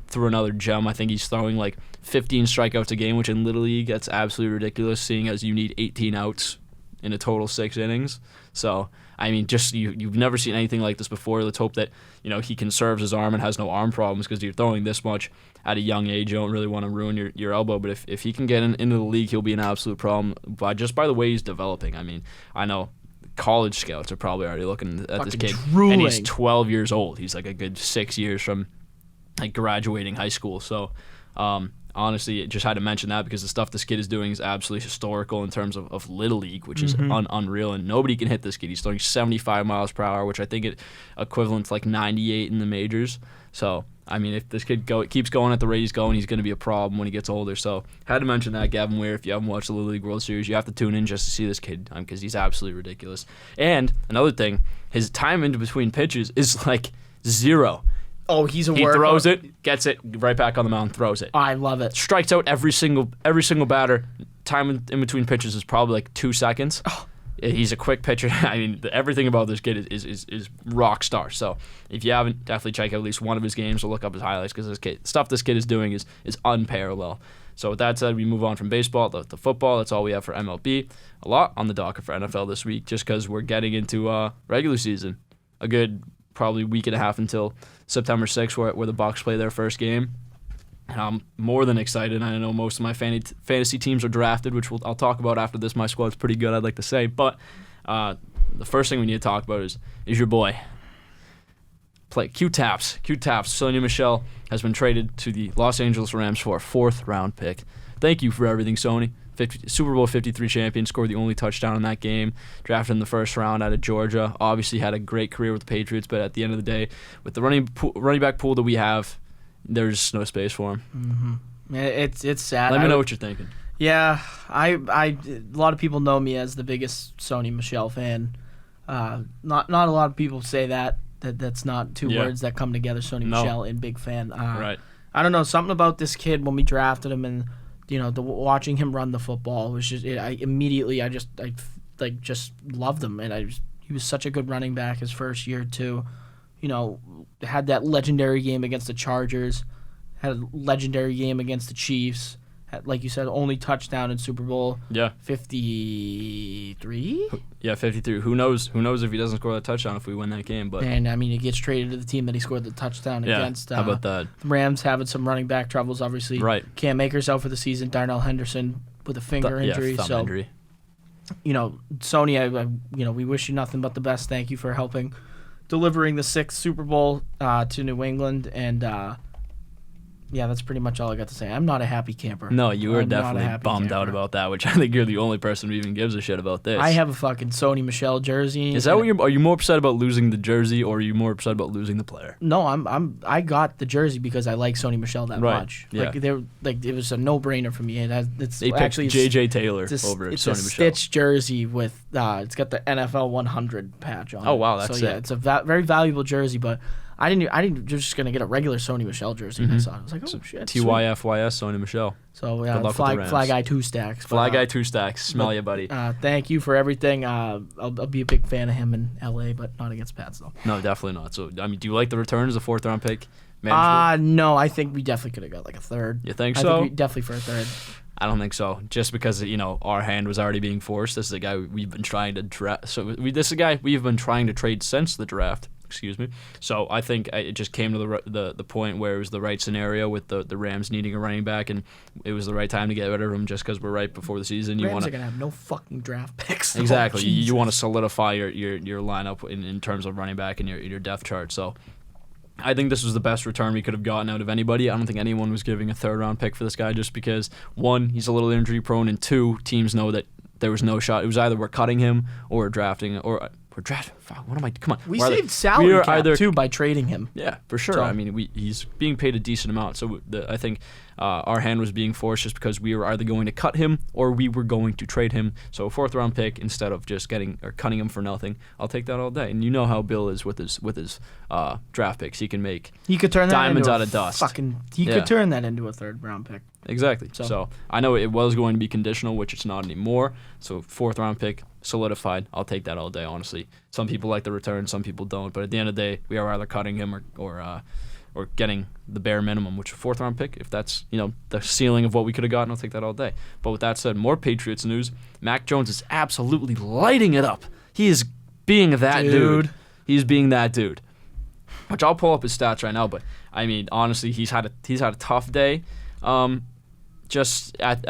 threw another gem. I think he's throwing like 15 strikeouts a game, which in Little League, that's absolutely ridiculous, seeing as you need 18 outs in a total 6 innings. So, I mean, just you've never seen anything like this before. Let's hope that he conserves his arm and has no arm problems, because you're throwing this much at a young age. You don't really want to ruin your elbow. But if he can get into the league, he'll be an absolute problem just by the way he's developing. I mean, I know college scouts are probably already looking at this kid, and he's 12 years old. He's like a good 6 years from like graduating high school. So honestly, just had to mention that because the stuff this kid is doing is absolutely historical in terms of Little League, which is unreal, and nobody can hit this kid. He's throwing 75 miles per hour, which I think it equivalent to like 98 in the majors. So I mean, if this kid keeps going at the rate he's going, he's going to be a problem when he gets older. So had to mention that, Gavin Weir. If you haven't watched the Little League World Series, you have to tune in just to see this kid, because he's absolutely ridiculous. And another thing, his time in between pitches is like 0. Oh, he's a He worker. throws it, gets it right back on the mound, throws it. I love it. Strikes out every single batter. Time in between pitches is probably like 2 seconds. Oh. He's a quick pitcher. I mean, everything about this kid is rock star. So if you haven't, definitely check out at least one of his games or look up his highlights because this kid is doing is unparalleled. So with that said, we move on from baseball to football. That's all we have for MLB. A lot on the docket for NFL this week just because we're getting into regular season. A good probably week and a half until September 6th where the Bucs play their first game. And I'm more than excited. I know most of my fantasy teams are drafted, which I'll talk about after this. My squad's pretty good, I'd like to say. But the first thing we need to talk about is your boy. Q-Taps. Sony Michel has been traded to the Los Angeles Rams for a 4th-round pick. Thank you for everything, Sony. Super Bowl 53 champion, scored the only touchdown in that game. Drafted in the first round out of Georgia. Obviously had a great career with the Patriots, but at the end of the day, with the running back pool that we have, there's no space for him. Mm-hmm. It's sad. Let me know what you're thinking. Yeah, a lot of people know me as the biggest Sony Michel fan. Not a lot of people say that's not two words that come together. Sony Michel and big fan. Right. I don't know, something about this kid when we drafted him and watching him run the football was just I just loved him, and he was such a good running back his first year too. Had that legendary game against the Chargers, had a legendary game against the Chiefs. Had, like you said, only touchdown in Super Bowl 53. Yeah, 53. Who knows if he doesn't score that touchdown if we win that game? But and I mean, he gets traded to the team that he scored the touchdown against. How about that? The Rams having some running back troubles, obviously. Right. Can't make herself for the season. Darnell Henderson with a finger injury. Thumb injury. Sony, we wish you nothing but the best. Thank you for delivering the 6th Super Bowl to New England, and that's pretty much all I got to say. I'm not a happy camper. No, you were definitely bummed out about that, which I think you're the only person who even gives a shit about this. I have a fucking Sony Michel jersey. Is that what are you more upset about losing the jersey, or are you more upset about losing the player? No, I got the jersey because I like Sony Michel that much. Yeah. It was a no-brainer for me. They picked J.J. Taylor over Sony Michel. It's a Stitch jersey with it's got the NFL 100 patch on it. Oh wow, that's sick. It's a very valuable jersey, but I didn't just gonna get a regular Sony Michel jersey. And I saw it. I was like, oh shit. TYFYS Sony Michel. So Fly Guy 2 stacks. Guy 2 stacks. Smell ya, buddy. Thank you for everything. I'll be a big fan of him in LA, but not against Pats though. No, definitely not. So I mean, do you like the return as a 4th-round pick? No, I think we definitely could have got like a 3rd. You think so? I think definitely for a 3rd. I don't think so. Just because our hand was already being forced. This is a guy we've been trying to draft. So this is a guy we've been trying to trade since the draft. Excuse me. So I think it just came to the point where it was the right scenario with the Rams needing a running back, and it was the right time to get rid of him just because we're right before the season. Rams are gonna have no fucking draft picks. Exactly. You want to solidify your lineup in terms of running back and your depth chart. So I think this was the best return we could have gotten out of anybody. I don't think anyone was giving a 3rd-round pick for this guy just because, 1, he's a little injury prone, and 2, teams know that there was no shot. It was either we're cutting him or we're drafting or we're drafting. Fuck, what am I? Come on. We saved salary cap too by trading him. Yeah, for sure. So, I mean, he's being paid a decent amount. So I think our hand was being forced just because we were either going to cut him or we were going to trade him. So a 4th-round pick instead of just cutting him for nothing. I'll take that all day. And you know how Bill is with his draft picks. He could turn that diamonds into out of dust. He could turn that into a 3rd-round pick. Exactly. So I know it was going to be conditional, which it's not anymore. So 4th-round pick solidified. I'll take that all day, honestly. Some people like the return, some people don't. But at the end of the day, we are either cutting him or getting the bare minimum, which is a 4th-round pick. If that's the ceiling of what we could have gotten, I'll take that all day. But with that said, more Patriots news. Mac Jones is absolutely lighting it up. He is being that dude. He's being that dude. Which I'll pull up his stats right now. But I mean, honestly, he's had a tough day. Just at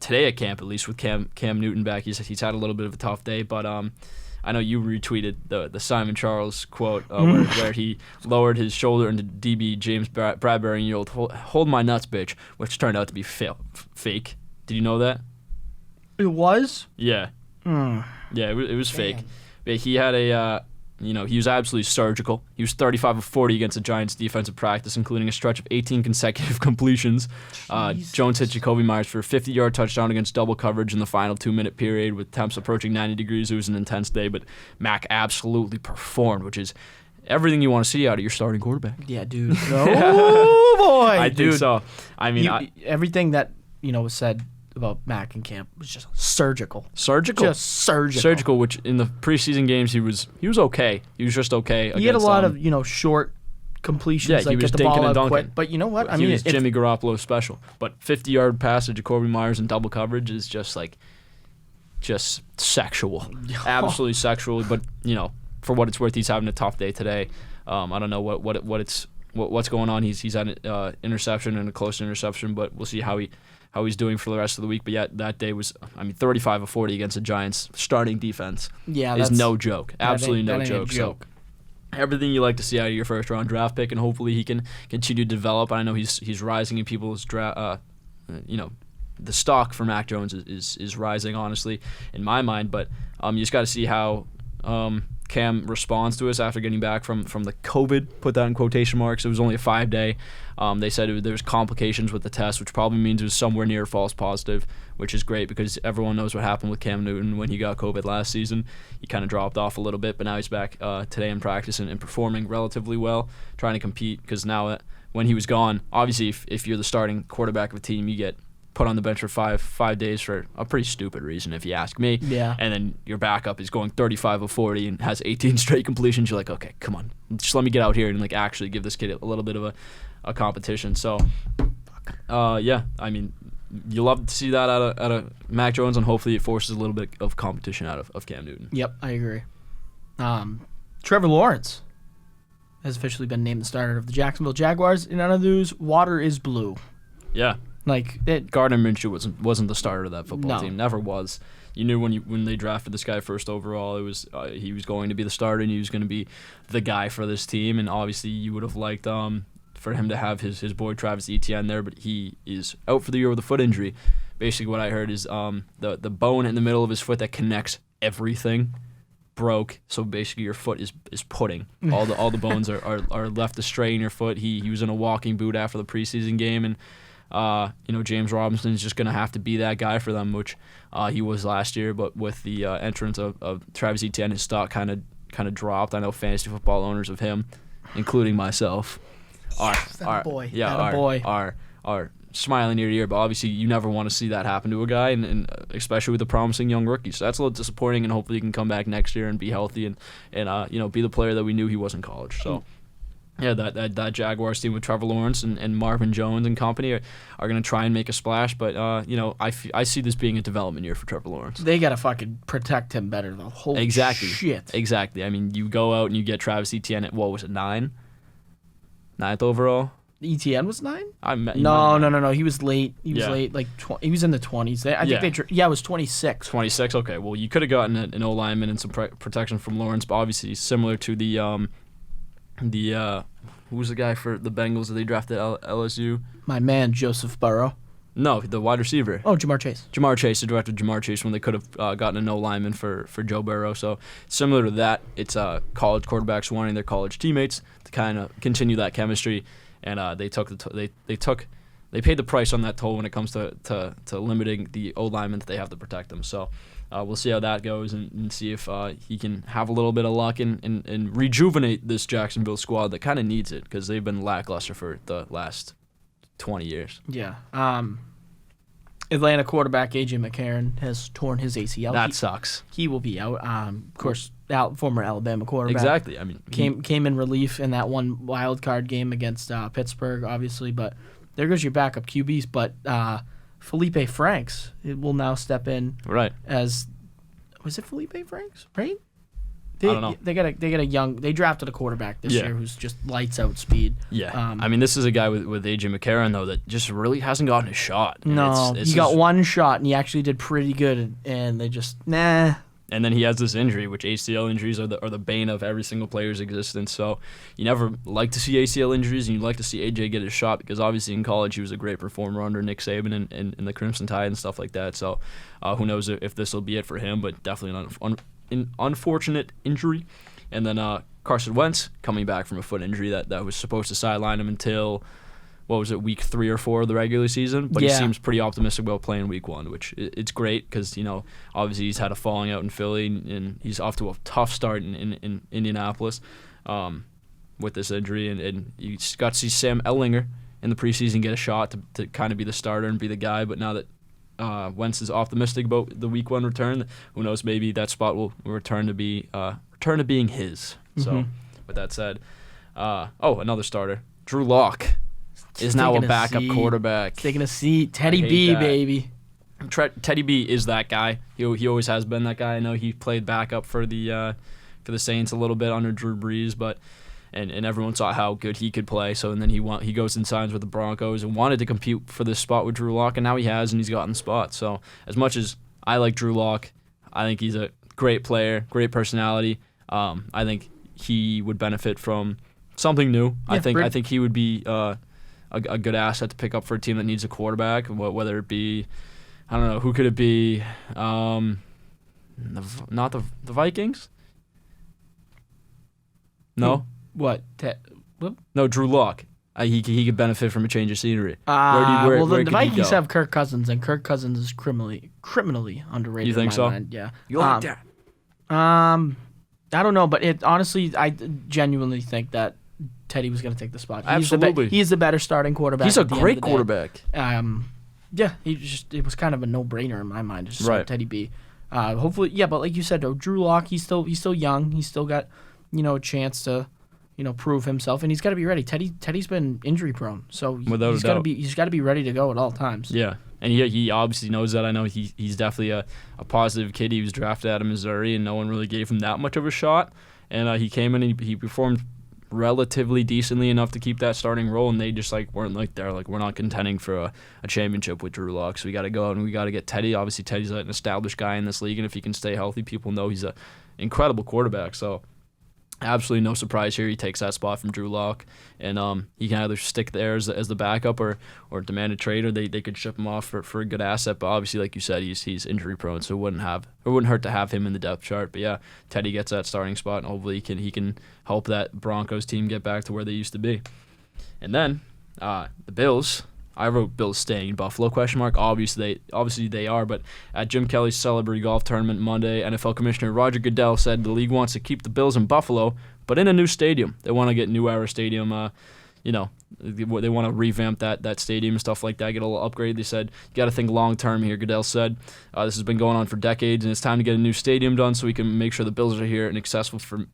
today at camp, at least with Cam Newton back, he's had a little bit of a tough day. But I know you retweeted the Simon Charles quote where he lowered his shoulder into DB James Bradbury and yelled, "Hold my nuts, bitch," which turned out to be fake. Did you know that? It was? Yeah. Yeah, it was fake. But he had he was absolutely surgical. He was 35 of 40 against the Giants' defensive practice, including a stretch of 18 consecutive completions. Jones hit Jacoby Myers for a 50-yard touchdown against double coverage in the final 2-minute period with temps approaching 90 degrees. It was an intense day, but Mac absolutely performed, which is everything you want to see out of your starting quarterback. Yeah, dude. Oh boy, I dude. think so. I mean, everything that was said about Mac and camp was just surgical. Surgical. Just surgical. Surgical. Which in the preseason games he was okay. He was just okay. He had a lot of short completions, like he was get the ball dinking out and quick. dunking. But you know what? He was Jimmy Garoppolo special. But 50-yard pass to Jacoby Myers in double coverage is just sexual. Absolutely sexual. But for what it's worth, he's having a tough day today. I don't know what's going on. He's had an interception and a close interception, but we'll see how he's doing for the rest of the week. But yeah, that day was 35 of 40 against the Giants starting defense. Yeah, is no joke. Absolutely no joke. So everything you like to see out of your first round draft pick, and hopefully he can continue to develop. I know he's rising in people's draft. The stock for Mac Jones is rising, honestly, in my mind. But you just got to see how Cam responds to us after getting back from the COVID, put that in quotation marks. It was only a 5-day. They said there was complications with the test, which probably means it was somewhere near false positive, which is great because everyone knows what happened with Cam Newton when he got COVID last season. He kind of dropped off a little bit, but now he's back today in practice and performing relatively well, trying to compete because now when he was gone, obviously if you're the starting quarterback of a team, you get put on the bench for five days for a pretty stupid reason, if you ask me. Yeah. And then your backup is going 35 of 40 and has 18 straight completions. You're like, okay, come on, just let me get out here and actually give this kid a little bit of a competition. So, yeah, I mean, you love to see that out of Mac Jones, and hopefully it forces a little bit of competition out of Cam Newton. Yep, I agree. Trevor Lawrence has officially been named the starter of the Jacksonville Jaguars. In other news, water is blue. Yeah. Gardner Minshew wasn't the starter of that football team. Never was. You knew when they drafted this guy first overall, it was he was going to be the starter and he was going to be the guy for this team. And obviously, you would have liked for him to have his boy Travis Etienne there, but he is out for the year with a foot injury. Basically, what I heard is the bone in the middle of his foot that connects everything broke. So basically, your foot is pudding. All the bones are left astray in your foot. He was in a walking boot after the preseason game and. James Robinson is just going to have to be that guy for them, which he was last year. But with the entrance of Travis Etienne, his stock kind of dropped. I know fantasy football owners of him, including myself, are smiling ear to ear. But obviously, you never want to see that happen to a guy, and especially with a promising young rookie. So that's a little disappointing. And hopefully, he can come back next year and be healthy and be the player that we knew he was in college. So. Yeah, that Jaguars team with Trevor Lawrence and Marvin Jones and company are going to try and make a splash. But, I see this being a development year for Trevor Lawrence. They got to fucking protect him better, though. Holy shit. Exactly. I mean, you go out and you get Travis Etienne at, what was it, 9? 9th overall? Etienne was 9? No. He was late. He was late. He was in the 20s. I think it was 26. 26, okay. Well, you could have gotten an O-lineman and some protection from Lawrence, but obviously similar to the who was the guy for the Bengals that they drafted at LSU? My man, Joseph Burrow. No, the wide receiver. Oh, Jamar Chase. They drafted Jamar Chase when they could have gotten a no lineman for Joe Burrow. So similar to that, it's college quarterbacks wanting their college teammates to kind of continue that chemistry, and they paid the price on that toll when it comes to limiting the O linemen that they have to protect them. So. We'll see how that goes and see if he can have a little bit of luck and rejuvenate this Jacksonville squad that kind of needs it because they've been lackluster for the last 20 years. Yeah. Atlanta quarterback A.J. McCarron has torn his ACL. That sucks. He will be out. Of course, former Alabama quarterback. Exactly. I mean, came in relief in that one wild card game against Pittsburgh, obviously. But there goes your backup QBs. But Felipe Franks will now step in as was it Felipe Franks, right? I don't know. They drafted a quarterback this year who's just lights out speed. Yeah. This is a guy with A.J. McCarron though that just really hasn't gotten a shot. No, he got one shot and he actually did pretty good and they just nah. And then he has this injury, which ACL injuries are the bane of every single player's existence. So you never like to see ACL injuries, and you like to see AJ get his shot because obviously in college he was a great performer under Nick Saban and the Crimson Tide and stuff like that. So who knows if this will be it for him, but definitely an unfortunate injury. And then Carson Wentz coming back from a foot injury that was supposed to sideline him until... what was it, week 3 or 4 of the regular season? But he seems pretty optimistic about playing week 1, which it's great because, obviously he's had a falling out in Philly and he's off to a tough start in Indianapolis. with this injury, and you got to see Sam Ellinger in the preseason get a shot to kind of be the starter and be the guy. But now that Wentz is optimistic about the Week 1 return, who knows? Maybe that spot will return to being his. So, with that said, another starter, Drew Lock, is now a backup quarterback. Taking a seat, Teddy B, baby. Teddy B is that guy. He always has been that guy. I know he played backup for the Saints a little bit under Drew Brees, but and everyone saw how good he could play. So and then he goes and signs with the Broncos and wanted to compete for this spot with Drew Lock, and now he has, and he's gotten the spot. So as much as I like Drew Lock, I think he's a great player, great personality. I think he would benefit from something new. Yeah, I think he would be a good asset to pick up for a team that needs a quarterback, whether it be, I don't know, who could it be? Not the Vikings? No? What? No, Drew Lock. He could benefit from a change of scenery. Well, the Vikings have Kirk Cousins, and Kirk Cousins is criminally underrated. You think so? Mind. Yeah. You like that? I don't know, but honestly, I genuinely think that Teddy was going to take the spot. Absolutely. He's the better starting quarterback. He's a great quarterback. Yeah, it was kind of a no-brainer in my mind. Just right. Teddy B. Hopefully, yeah, but like you said, though, Drew Lock, he's still young. He's still got, a chance to, prove himself, and he's got to be ready. Teddy's been injury prone, so he's got to be ready to go at all times. Yeah, and he obviously knows that. I know he's definitely a positive kid. He was drafted out of Missouri, and no one really gave him that much of a shot. And he came in and he performed relatively decently enough to keep that starting role, and they just weren't there. We're not contending for a championship with Drew Lock, so we got to go out and we got to get Teddy. Obviously, Teddy's an established guy in this league, and if he can stay healthy, people know he's an incredible quarterback. So absolutely no surprise here. He takes that spot from Drew Lock, and he can either stick there as the backup or demand a trade, or they could ship him off for a good asset. But obviously, like you said, he's injury prone, so it wouldn't hurt to have him in the depth chart. But yeah, Teddy gets that starting spot, and hopefully he can help that Broncos team get back to where they used to be. And then the Bills. I wrote Bills staying in Buffalo ? Obviously they are, but at Jim Kelly's Celebrity Golf Tournament Monday, NFL Commissioner Roger Goodell said the league wants to keep the Bills in Buffalo, but in a new stadium. They want to get New Era Stadium. They want to revamp that stadium and stuff like that, get a little upgrade. They said you got to think long term here. Goodell said this has been going on for decades, and it's time to get a new stadium done so we can make sure the Bills are here and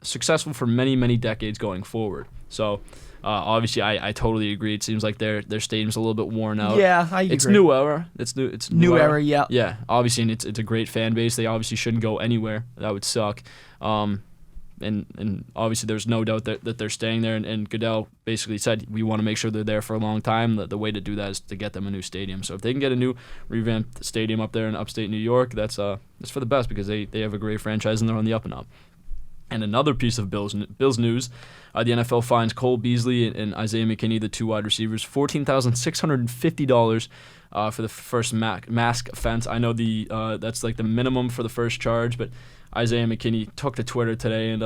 successful for many, many decades going forward. So. Obviously, I totally agree. It seems like their stadium's a little bit worn out. Yeah, I agree. It's New Era. It's New Era. Yeah. Yeah, obviously, and it's a great fan base. They obviously shouldn't go anywhere. That would suck. And obviously, there's no doubt that they're staying there. And Goodell basically said we want to make sure they're there for a long time. The way to do that is to get them a new stadium. So if they can get a new revamped stadium up there in upstate New York, that's for the best because they have a great franchise and they're on the up and up. And another piece of Bills news, the NFL fines Cole Beasley and Isaiah McKinney, the two wide receivers, $14,650 for the first mask offense. I know that's like the minimum for the first charge, but Isaiah McKinney took to Twitter today and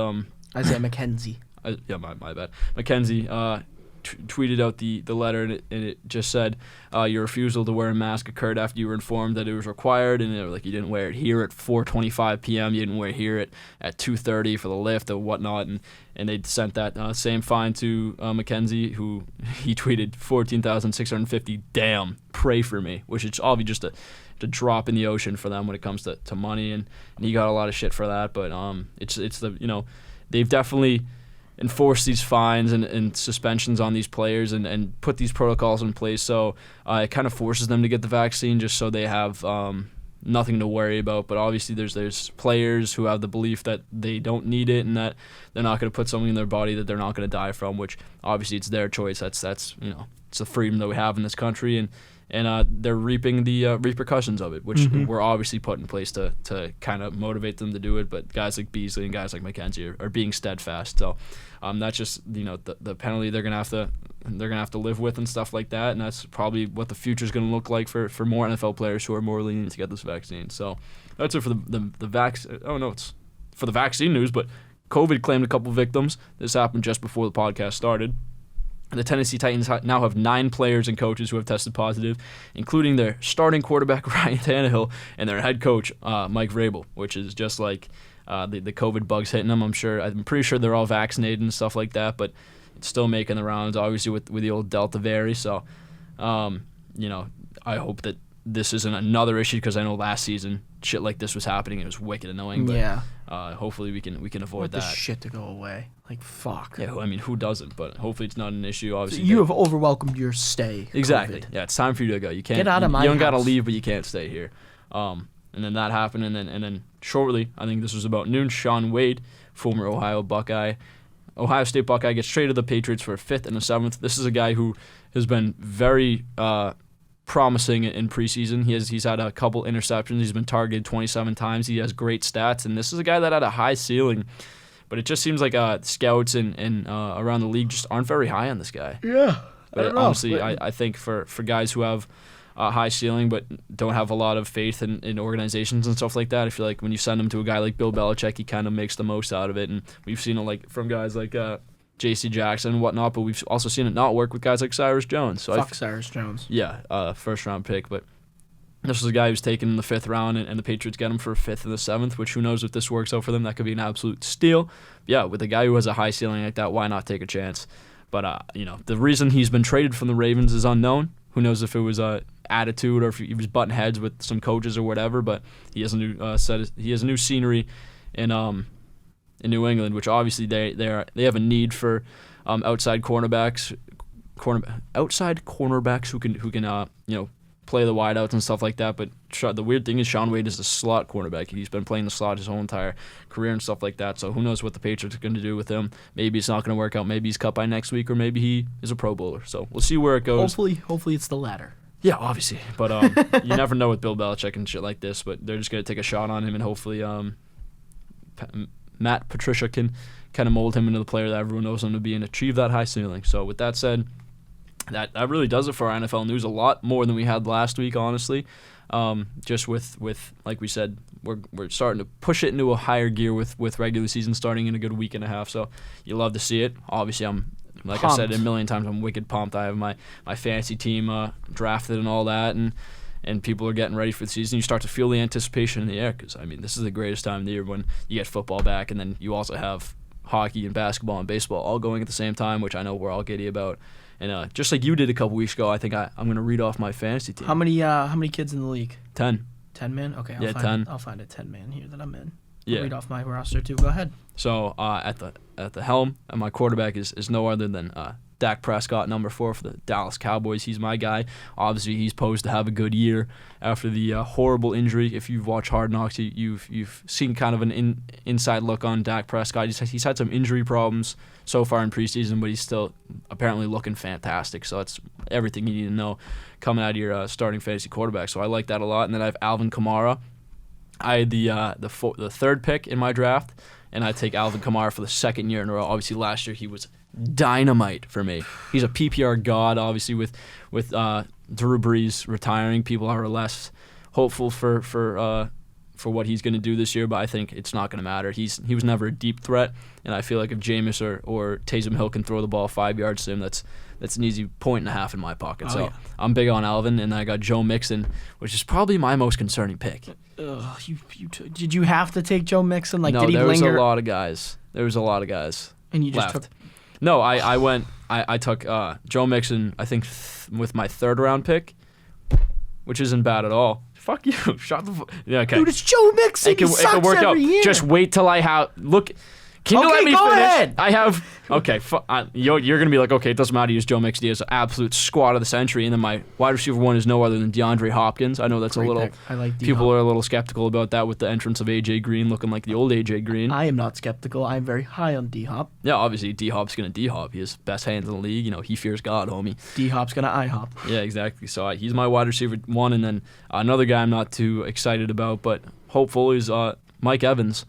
Isaiah McKenzie. My bad. McKenzie tweeted out the letter, and it just said, your refusal to wear a mask occurred after you were informed that it was required, and you didn't wear it here at 4:25 p.m., you didn't wear it here at 2:30 for the lift or whatnot, and they sent that same fine to McKenzie, who he tweeted $14,650, damn, pray for me, which is obviously just a drop in the ocean for them when it comes to money, and he got a lot of shit for that, but it's they've definitely enforce these fines and suspensions on these players and put these protocols in place, so it kind of forces them to get the vaccine just so they have nothing to worry about. But obviously there's players who have the belief that they don't need it and that they're not going to put something in their body that they're not going to die from, which obviously it's their choice. That's it's the freedom that we have in this country, and they're reaping the repercussions of it, which were obviously put in place to kind of motivate them to do it. But guys like Beasley and guys like McKenzie are being steadfast. So that's just the penalty they're gonna have to live with and stuff like that. And that's probably what the future is gonna look like for more NFL players who are more lenient to get this vaccine. So that's it for the vaccine. Oh no, it's for the vaccine news. But COVID claimed a couple victims. This happened just before the podcast started. The Tennessee Titans now have 9 players and coaches who have tested positive, including their starting quarterback, Ryan Tannehill, and their head coach, Mike Vrabel, which is just like the COVID bugs hitting them. I'm pretty sure they're all vaccinated and stuff like that. But, still making the rounds, obviously with the old Delta variant. So, I hope that this isn't another issue, because I know last season shit like this was happening. It was wicked annoying. But hopefully we can avoid that. This shit to go away. Like, fuck. Yeah, I mean, who doesn't? But hopefully it's not an issue. Obviously, so you have overwelcomed your stay. Exactly. COVID. Yeah, it's time for you to go. You can't get out of my You don't house. gotta leave, but you can't stay here. And then that happened, and then shortly, I think this was about noon, Shaun Wade, former Ohio State Buckeye, gets traded to the Patriots for a 5th and a 7th. This is a guy who has been very promising in preseason. He's had a couple interceptions. He's been targeted 27 times. He has great stats, and this is a guy that had a high ceiling. But it just seems like scouts and around the league just aren't very high on this guy. Yeah. But honestly, I think for guys who have a high ceiling but don't have a lot of faith in organizations and stuff like that, I feel like when you send them to a guy like Bill Belichick, he kind of makes the most out of it. And we've seen it from guys like J.C. Jackson and whatnot, but we've also seen it not work with guys like Cyrus Jones. So Cyrus Jones. Yeah, first-round pick, but this was a guy who was taken in the 5th round, and the Patriots get him for a 5th and the 7th, which who knows if this works out for them. That could be an absolute steal. Yeah, with a guy who has a high ceiling like that, why not take a chance? But, the reason he's been traded from the Ravens is unknown. Who knows if it was attitude or if he was butting heads with some coaches or whatever, but he has a new scenery in New England, which obviously they have a need for outside cornerbacks who can play the wideouts and stuff like that. But the weird thing is Shaun Wade is a slot cornerback. He's been playing the slot his whole entire career and stuff like that. So who knows what the Patriots are going to do with him. Maybe it's not going to work out. Maybe he's cut by next week, or maybe he is a Pro Bowler. So we'll see where it goes. Hopefully it's the latter. Yeah, obviously. But you never know with Bill Belichick and shit like this. But they're just going to take a shot on him, and hopefully Matt Patricia can kind of mold him into the player that everyone knows him to be and achieve that high ceiling. So with that said, that really does it for our NFL news. A lot more than we had last week, honestly. Just with like we said, we're starting to push it into a higher gear with regular season starting in a good week and a half. So you love to see it. Obviously, I said a million times, I'm wicked pumped. I have my fantasy team drafted and all that, and people are getting ready for the season. You start to feel the anticipation in the air, because this is the greatest time of the year when you get football back, and then you also have hockey and basketball and baseball all going at the same time, which I know we're all giddy about. And just like you did a couple weeks ago, I think I'm going to read off my fantasy team. How many kids in the league? 10. 10 man? Okay, 10. I'll find a 10 man here that I'm in. Yeah. I'll read off my roster too. Go ahead. So at the helm, my quarterback is no other than Dak Prescott, number 4 for the Dallas Cowboys. He's my guy. Obviously, he's posed to have a good year after the horrible injury. If you've watched Hard Knocks, you've seen kind of an inside look on Dak Prescott. He's had some injury problems so far in preseason, but he's still apparently looking fantastic. So that's everything you need to know coming out of your starting fantasy quarterback. So I like that a lot. And then I have Alvin Kamara. I had the 3rd pick in my draft, and I take Alvin Kamara for the 2nd year in a row. Obviously, last year he was dynamite for me. He's a PPR god. Obviously, with Drew Brees retiring, people are less hopeful for what he's going to do this year. But I think it's not going to matter. He was never a deep threat, and I feel like if Jameis or Taysom Hill can throw the ball 5 yards to him, that's an easy 1.5 in my pocket. So yeah. I'm big on Alvin, and I got Joe Mixon, which is probably my most concerning pick. Did you have to take Joe Mixon? No, did he there was linger? a lot of guys. And you just left. took. No, I took Joe Mixon, I think, with my 3rd round pick, which isn't bad at all. Fuck you. Shut the fuck. Yeah, okay. Dude, it's Joe Mixon. It can work out. Year. Just wait till I have. Look. Can you let me go finish? Ahead. I have. Okay, you're going to be like, okay, it doesn't matter. Use Joe Mixon. He has an absolute squad of the century. And then my wide receiver 1 is no other than DeAndre Hopkins. I know that's Great a little. pick. I like D-Hop. People are a little skeptical about that with the entrance of A.J. Green looking like the old A.J. Green. I am not skeptical. I am very high on D-Hop. Yeah, obviously D-Hop's going to D-Hop. He has best hands in the league. He fears God, homie. D-Hop's going to I-Hop. Yeah, exactly. So he's my wide receiver 1. And then another guy I'm not too excited about, but hopeful is Mike Evans.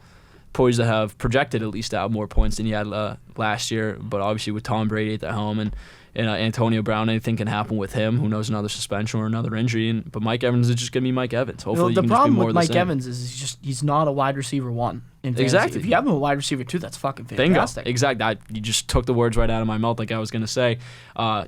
Poised to have projected at least to have more points than he had last year, but obviously with Tom Brady at the helm and Antonio Brown, anything can happen with him. Who knows, another suspension or another injury. But Mike Evans is just gonna be Mike Evans. Hopefully, the he can problem just be more with of the Mike same. Evans is he's not a wide receiver 1 in fantasy. Exactly. If you have him a wide receiver 2, that's fucking fantastic. Bingo. Exactly. You just took the words right out of my mouth, like I was gonna say.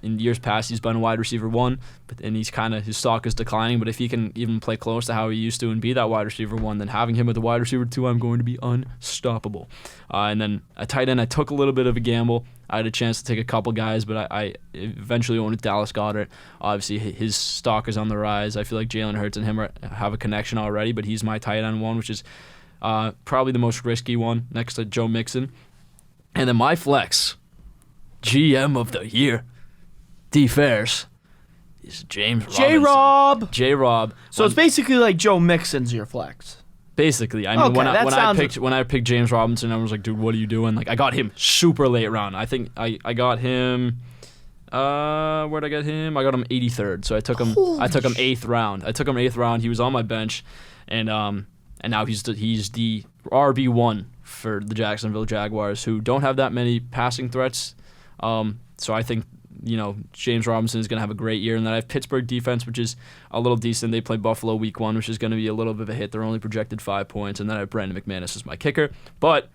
In years past, he's been a wide receiver 1, and his stock is declining. But if he can even play close to how he used to and be that wide receiver 1, then having him at the wide receiver 2, I'm going to be unstoppable. And then a tight end, I took a little bit of a gamble. I had a chance to take a couple guys, but I eventually went with Dallas Goedert. Obviously, his stock is on the rise. I feel like Jalen Hurts and him have a connection already, but he's my tight end one, which is probably the most risky one next to Joe Mixon. And then my flex, GM of the year, D-Fairs, is James Robinson. J-Rob. So it's basically like Joe Mixon's your flex. Basically, I mean, when I picked James Robinson, I was like, dude, what are you doing? Like, I got him super late round. I think I got him. Where'd I get him? I got him 83rd. So I took him 8th round. He was on my bench, and now he's the RB1 for the Jacksonville Jaguars, who don't have that many passing threats. So I think, James Robinson is going to have a great year. And then I have Pittsburgh defense, which is a little decent. They play Buffalo week 1, which is going to be a little bit of a hit. They're only projected 5 points. And then I have Brandon McManus as my kicker. But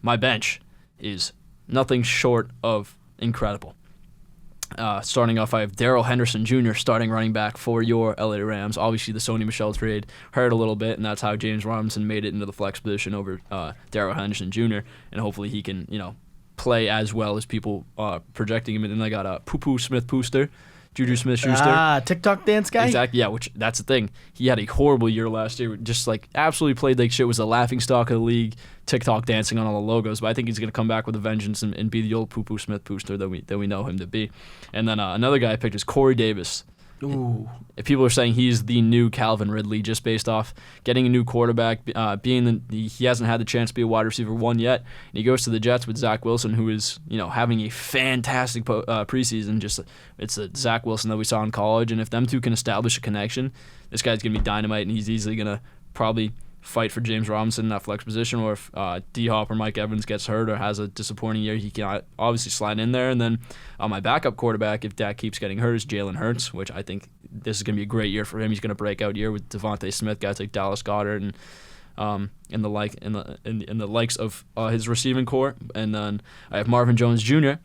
my bench is nothing short of incredible. Starting off, I have Darrell Henderson Jr., starting running back for your LA Rams. Obviously, the Sony Michel trade hurt a little bit, and that's how James Robinson made it into the flex position over Darrell Henderson Jr., and hopefully he can, play as well as people projecting him. And then I got Poo Smith-Pooster, Juju Smith-Schuster. TikTok dance guy? Exactly, yeah, which that's the thing. He had a horrible year last year, just absolutely played like shit, was a laughingstock of the league, TikTok dancing on all the logos, but I think he's going to come back with a vengeance and be the old Poo Smith-Pooster that we know him to be. And then another guy I picked is Corey Davis. Ooh. If people are saying he's the new Calvin Ridley just based off getting a new quarterback, he hasn't had the chance to be a wide receiver 1 yet, and he goes to the Jets with Zach Wilson, who is having a fantastic preseason. It's the Zach Wilson that we saw in college, and if them two can establish a connection, this guy's gonna be dynamite, and he's easily gonna probably fight for James Robinson in that flex position, or if D-Hop or Mike Evans gets hurt or has a disappointing year, he can obviously slide in there. And then my backup quarterback, if Dak keeps getting hurt, is Jalen Hurts, which I think this is going to be a great year for him. He's going to break out year with Devontae Smith, guys like Dallas Goedert and the likes of his receiving core. And then I have Marvin Jones Jr.,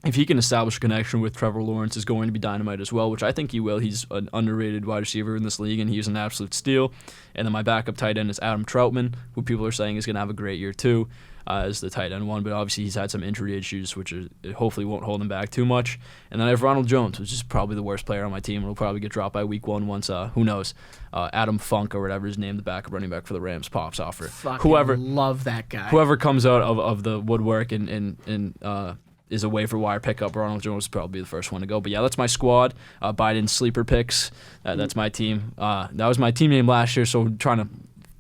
if he can establish a connection with Trevor Lawrence, is going to be dynamite as well, which I think he will. He's an underrated wide receiver in this league, and he's an absolute steal. And then my backup tight end is Adam Troutman, who people are saying is going to have a great year too, as the tight end one. But obviously he's had some injury issues, which hopefully won't hold him back too much. And then I have Ronald Jones, which is probably the worst player on my team. He'll probably get dropped by week 1 once, who knows, Adam Funk or whatever his name, the backup running back for the Rams, pops off for whoever. Love that guy. Whoever comes out of the woodwork and is a waiver wire pickup, Ronald Jones will probably be the first one to go. But yeah, that's my squad. Biden's sleeper picks. That's my team. That was my team name last year, so I'm trying to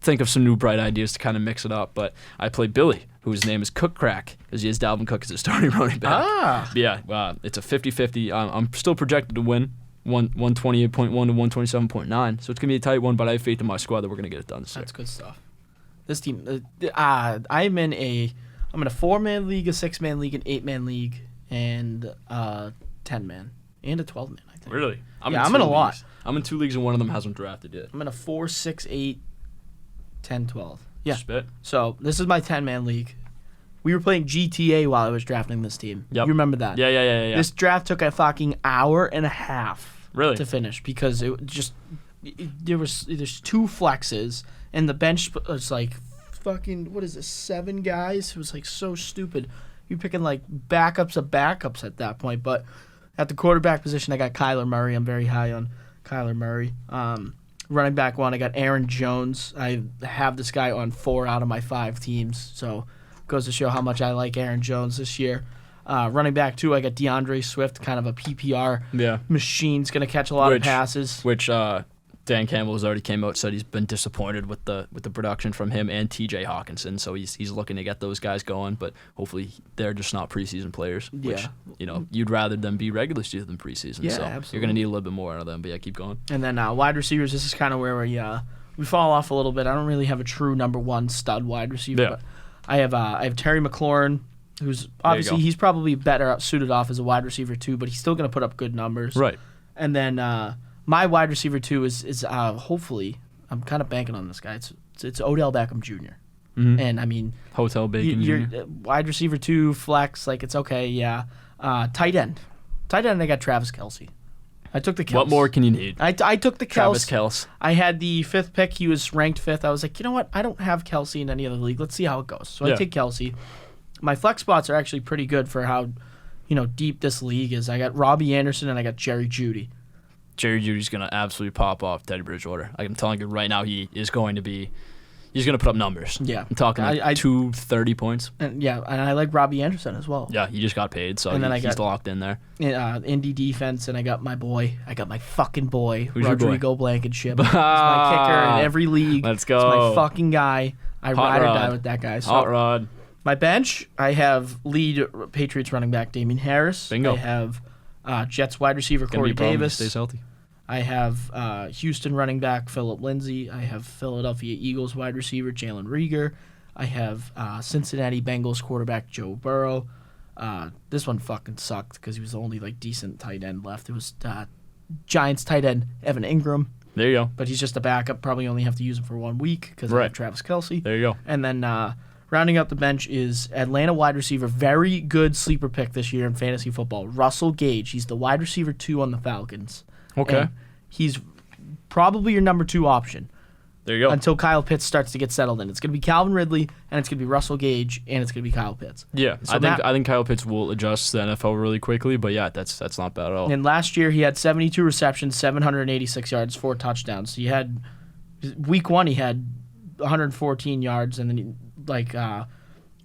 think of some new bright ideas to kind of mix it up. But I play Billy, whose name is Cook Crack, because he has Dalvin Cook as a starting running back. But yeah, it's a 50-50. I'm still projected to win 128.1 to 127.9, so it's going to be a tight one, but I have faith in my squad that we're going to get it done this year. That's good stuff. This team, I'm in a 4-man league, a 6-man league, an 8-man league, and a 10-man, and a 12-man, I think. Really? I'm in a lot. I'm in 2 leagues, and one of them hasn't drafted yet. I'm in a 4, 6, 8, 10, 12. Yeah. Spit. So this is my 10-man league. We were playing GTA while I was drafting this team. Yep. You remember that? Yeah. This draft took a fucking hour and a half really to finish because there's 2 flexes, and the bench was like fucking, what is this, 7 guys? It was like so stupid. You're picking like backups of backups at that point. But at the quarterback position, I got Kyler Murray. I'm very high on Kyler Murray. Running back 1, I got Aaron Jones. I have this guy on 4 out of my 5 teams, so goes to show how much I like Aaron Jones this year. Running back 2, I got DeAndre Swift, kind of a PPR machine. He's going to catch a lot of passes. Which Dan Campbell has already came out and said he's been disappointed with the production from him and TJ Hawkinson, so he's looking to get those guys going, but hopefully they're just not preseason players, which you'd rather them be regular season than preseason. Yeah, so absolutely. You're going to need a little bit more out of them, but yeah, keep going. And then wide receivers, this is kind of where we fall off a little bit. I don't really have a true number 1 stud wide receiver, but I have Terry McLaurin, who's obviously he's probably better suited off as a wide receiver too, but he's still going to put up good numbers. Right. And then my wide receiver 2 is hopefully, I'm kind of banking on this guy. It's Odell Beckham Jr. Mm-hmm. And I mean, Hotel Bacon Jr. Wide receiver 2 flex, like it's okay, yeah. Tight end, I got Travis Kelce. I took the Kels. What more can you need? I took the Travis Kels. Kels. I had the 5th pick. He was ranked 5th. I was like, you know what? I don't have Kelce in any other league. Let's see how it goes. So I take Kelce. My flex spots are actually pretty good for how, deep this league is. I got Robbie Anderson and I got Jerry Jeudy. Jerry Jeudy's going to absolutely pop off Teddy Bridgewater. I'm telling you right now, he's going to put up numbers. Yeah. I'm talking 230 points. And I like Robbie Anderson as well. Yeah, he just got paid, so he's locked in there. Indy defense, and I got my fucking boy, Who's Rodrigo Blankenship. He's my kicker in every league. Let's go. He's my fucking guy. I ride or die with that guy. So Hot rod. My bench, I have lead Patriots running back Damien Harris. Bingo. I have Jets wide receiver Corey Davis. Stays healthy. I have Houston running back Phillip Lindsay. I have Philadelphia Eagles wide receiver Jalen Reagor. I have Cincinnati Bengals quarterback Joe Burrow. This one fucking sucked because he was the only decent tight end left. It was Giants tight end Evan Ingram. There you go. But he's just a backup. Probably only have to use him for 1 week because I have Travis Kelce. There you go. And then rounding out the bench is Atlanta wide receiver, very good sleeper pick this year in fantasy football, Russell Gage. He's the wide receiver 2 on the Falcons. Okay. And he's probably your number 2 option. There you go. Until Kyle Pitts starts to get settled in. It's going to be Calvin Ridley, and it's going to be Russell Gage, and it's going to be Kyle Pitts. Yeah, so I think Kyle Pitts will adjust to the NFL really quickly, but yeah, that's not bad at all. And last year he had 72 receptions, 786 yards, 4 touchdowns. So week 1 he had 114 yards, and then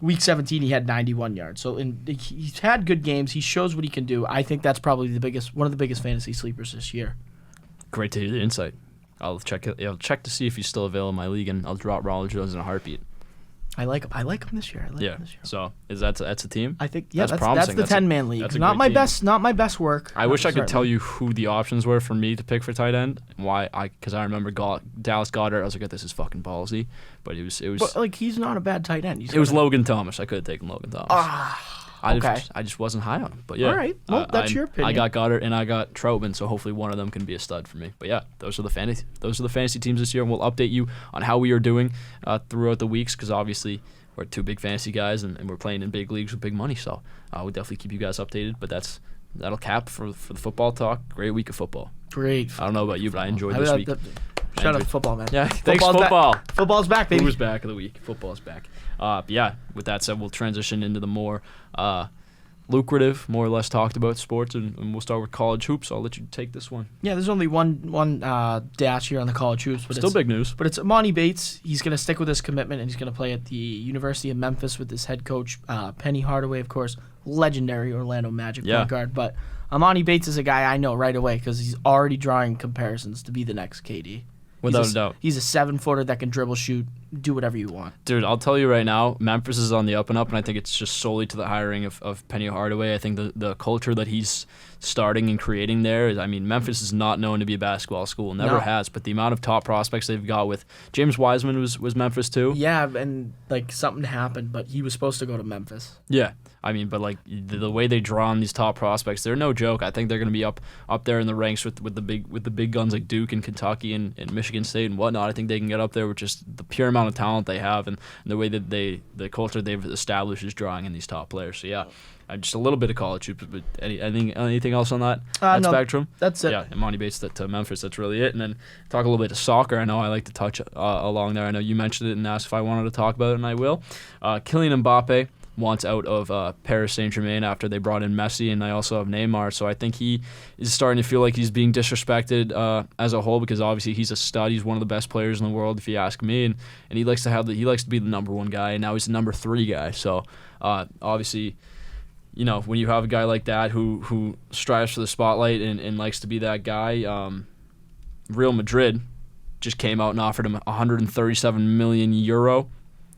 week 17 he had 91 yards. So he's had good games. He shows what he can do. I think that's probably one of the biggest fantasy sleepers this year. Great to hear the insight. I'll check to see if he's still available in my league, and I'll drop Ronald Jones in a heartbeat. I like him this year. So that's a team. I think that's promising. That's the 10-man league. That's not my best work. I wish I could tell you who the options were for me to pick for tight end. Because I remember Dallas Goedert. I was like, this is fucking ballsy, but it was. But he's not a bad tight end. It was Logan Thomas. I could have taken Logan Thomas. Okay. I just wasn't high on him. But yeah. All right. Well, that's your opinion. I got Goddard and I got Troutman, so hopefully one of them can be a stud for me. But yeah, those are the fantasy teams this year, and we'll update you on how we are doing throughout the weeks, because obviously we're 2 big fantasy guys and we're playing in big leagues with big money. So we'll definitely keep you guys updated. But that'll cap for the football talk. Great week of football. Great. I don't know about you, but I enjoyed this week. Shout out to football, man. Yeah, thanks, football. Football's back, baby. Who's back of the week? Football's back. But yeah, with that said, we'll transition into the more lucrative, more or less talked about sports, and we'll start with college hoops. I'll let you take this one. Yeah, there's only one dash here on the college hoops, but still big news. But it's Amani Bates. He's going to stick with his commitment, and he's going to play at the University of Memphis with his head coach Penny Hardaway, of course, legendary Orlando Magic point guard. But Amani Bates is a guy I know right away because he's already drawing comparisons to be the next KD. Without a doubt. He's a 7-footer that can dribble, shoot, do whatever you want. Dude, I'll tell you right now, Memphis is on the up and up, and I think it's just solely to the hiring of Penny Hardaway. I think the culture that he's starting and creating there is, Memphis is not known to be a basketball school, never has, but the amount of top prospects they've got with James Wiseman was Memphis too. Yeah, and something happened, but he was supposed to go to Memphis. Yeah. But the way they draw on these top prospects, they're no joke. I think they're going to be up there in the ranks with the big guns like Duke and Kentucky and Michigan State and whatnot. I think they can get up there with just the pure amount of talent they have and the way that the culture they've established is drawing in these top players. So yeah, just a little bit of college hoops, but anything else on that spectrum? That's it. Yeah, Imani Bates to Memphis. That's really it. And then talk a little bit of soccer. I know I like to touch along there. I know you mentioned it and asked if I wanted to talk about it, and I will. Kylian Mbappe wants out of Paris Saint-Germain after they brought in Messi, and I also have Neymar, so I think he is starting to feel like he's being disrespected as a whole, because obviously he's a stud. He's one of the best players in the world, if you ask me, and he likes to be the number 1 guy, and now he's the number 3 guy. So obviously, when you have a guy like that who strives for the spotlight and likes to be that guy, Real Madrid just came out and offered him 137 million euro.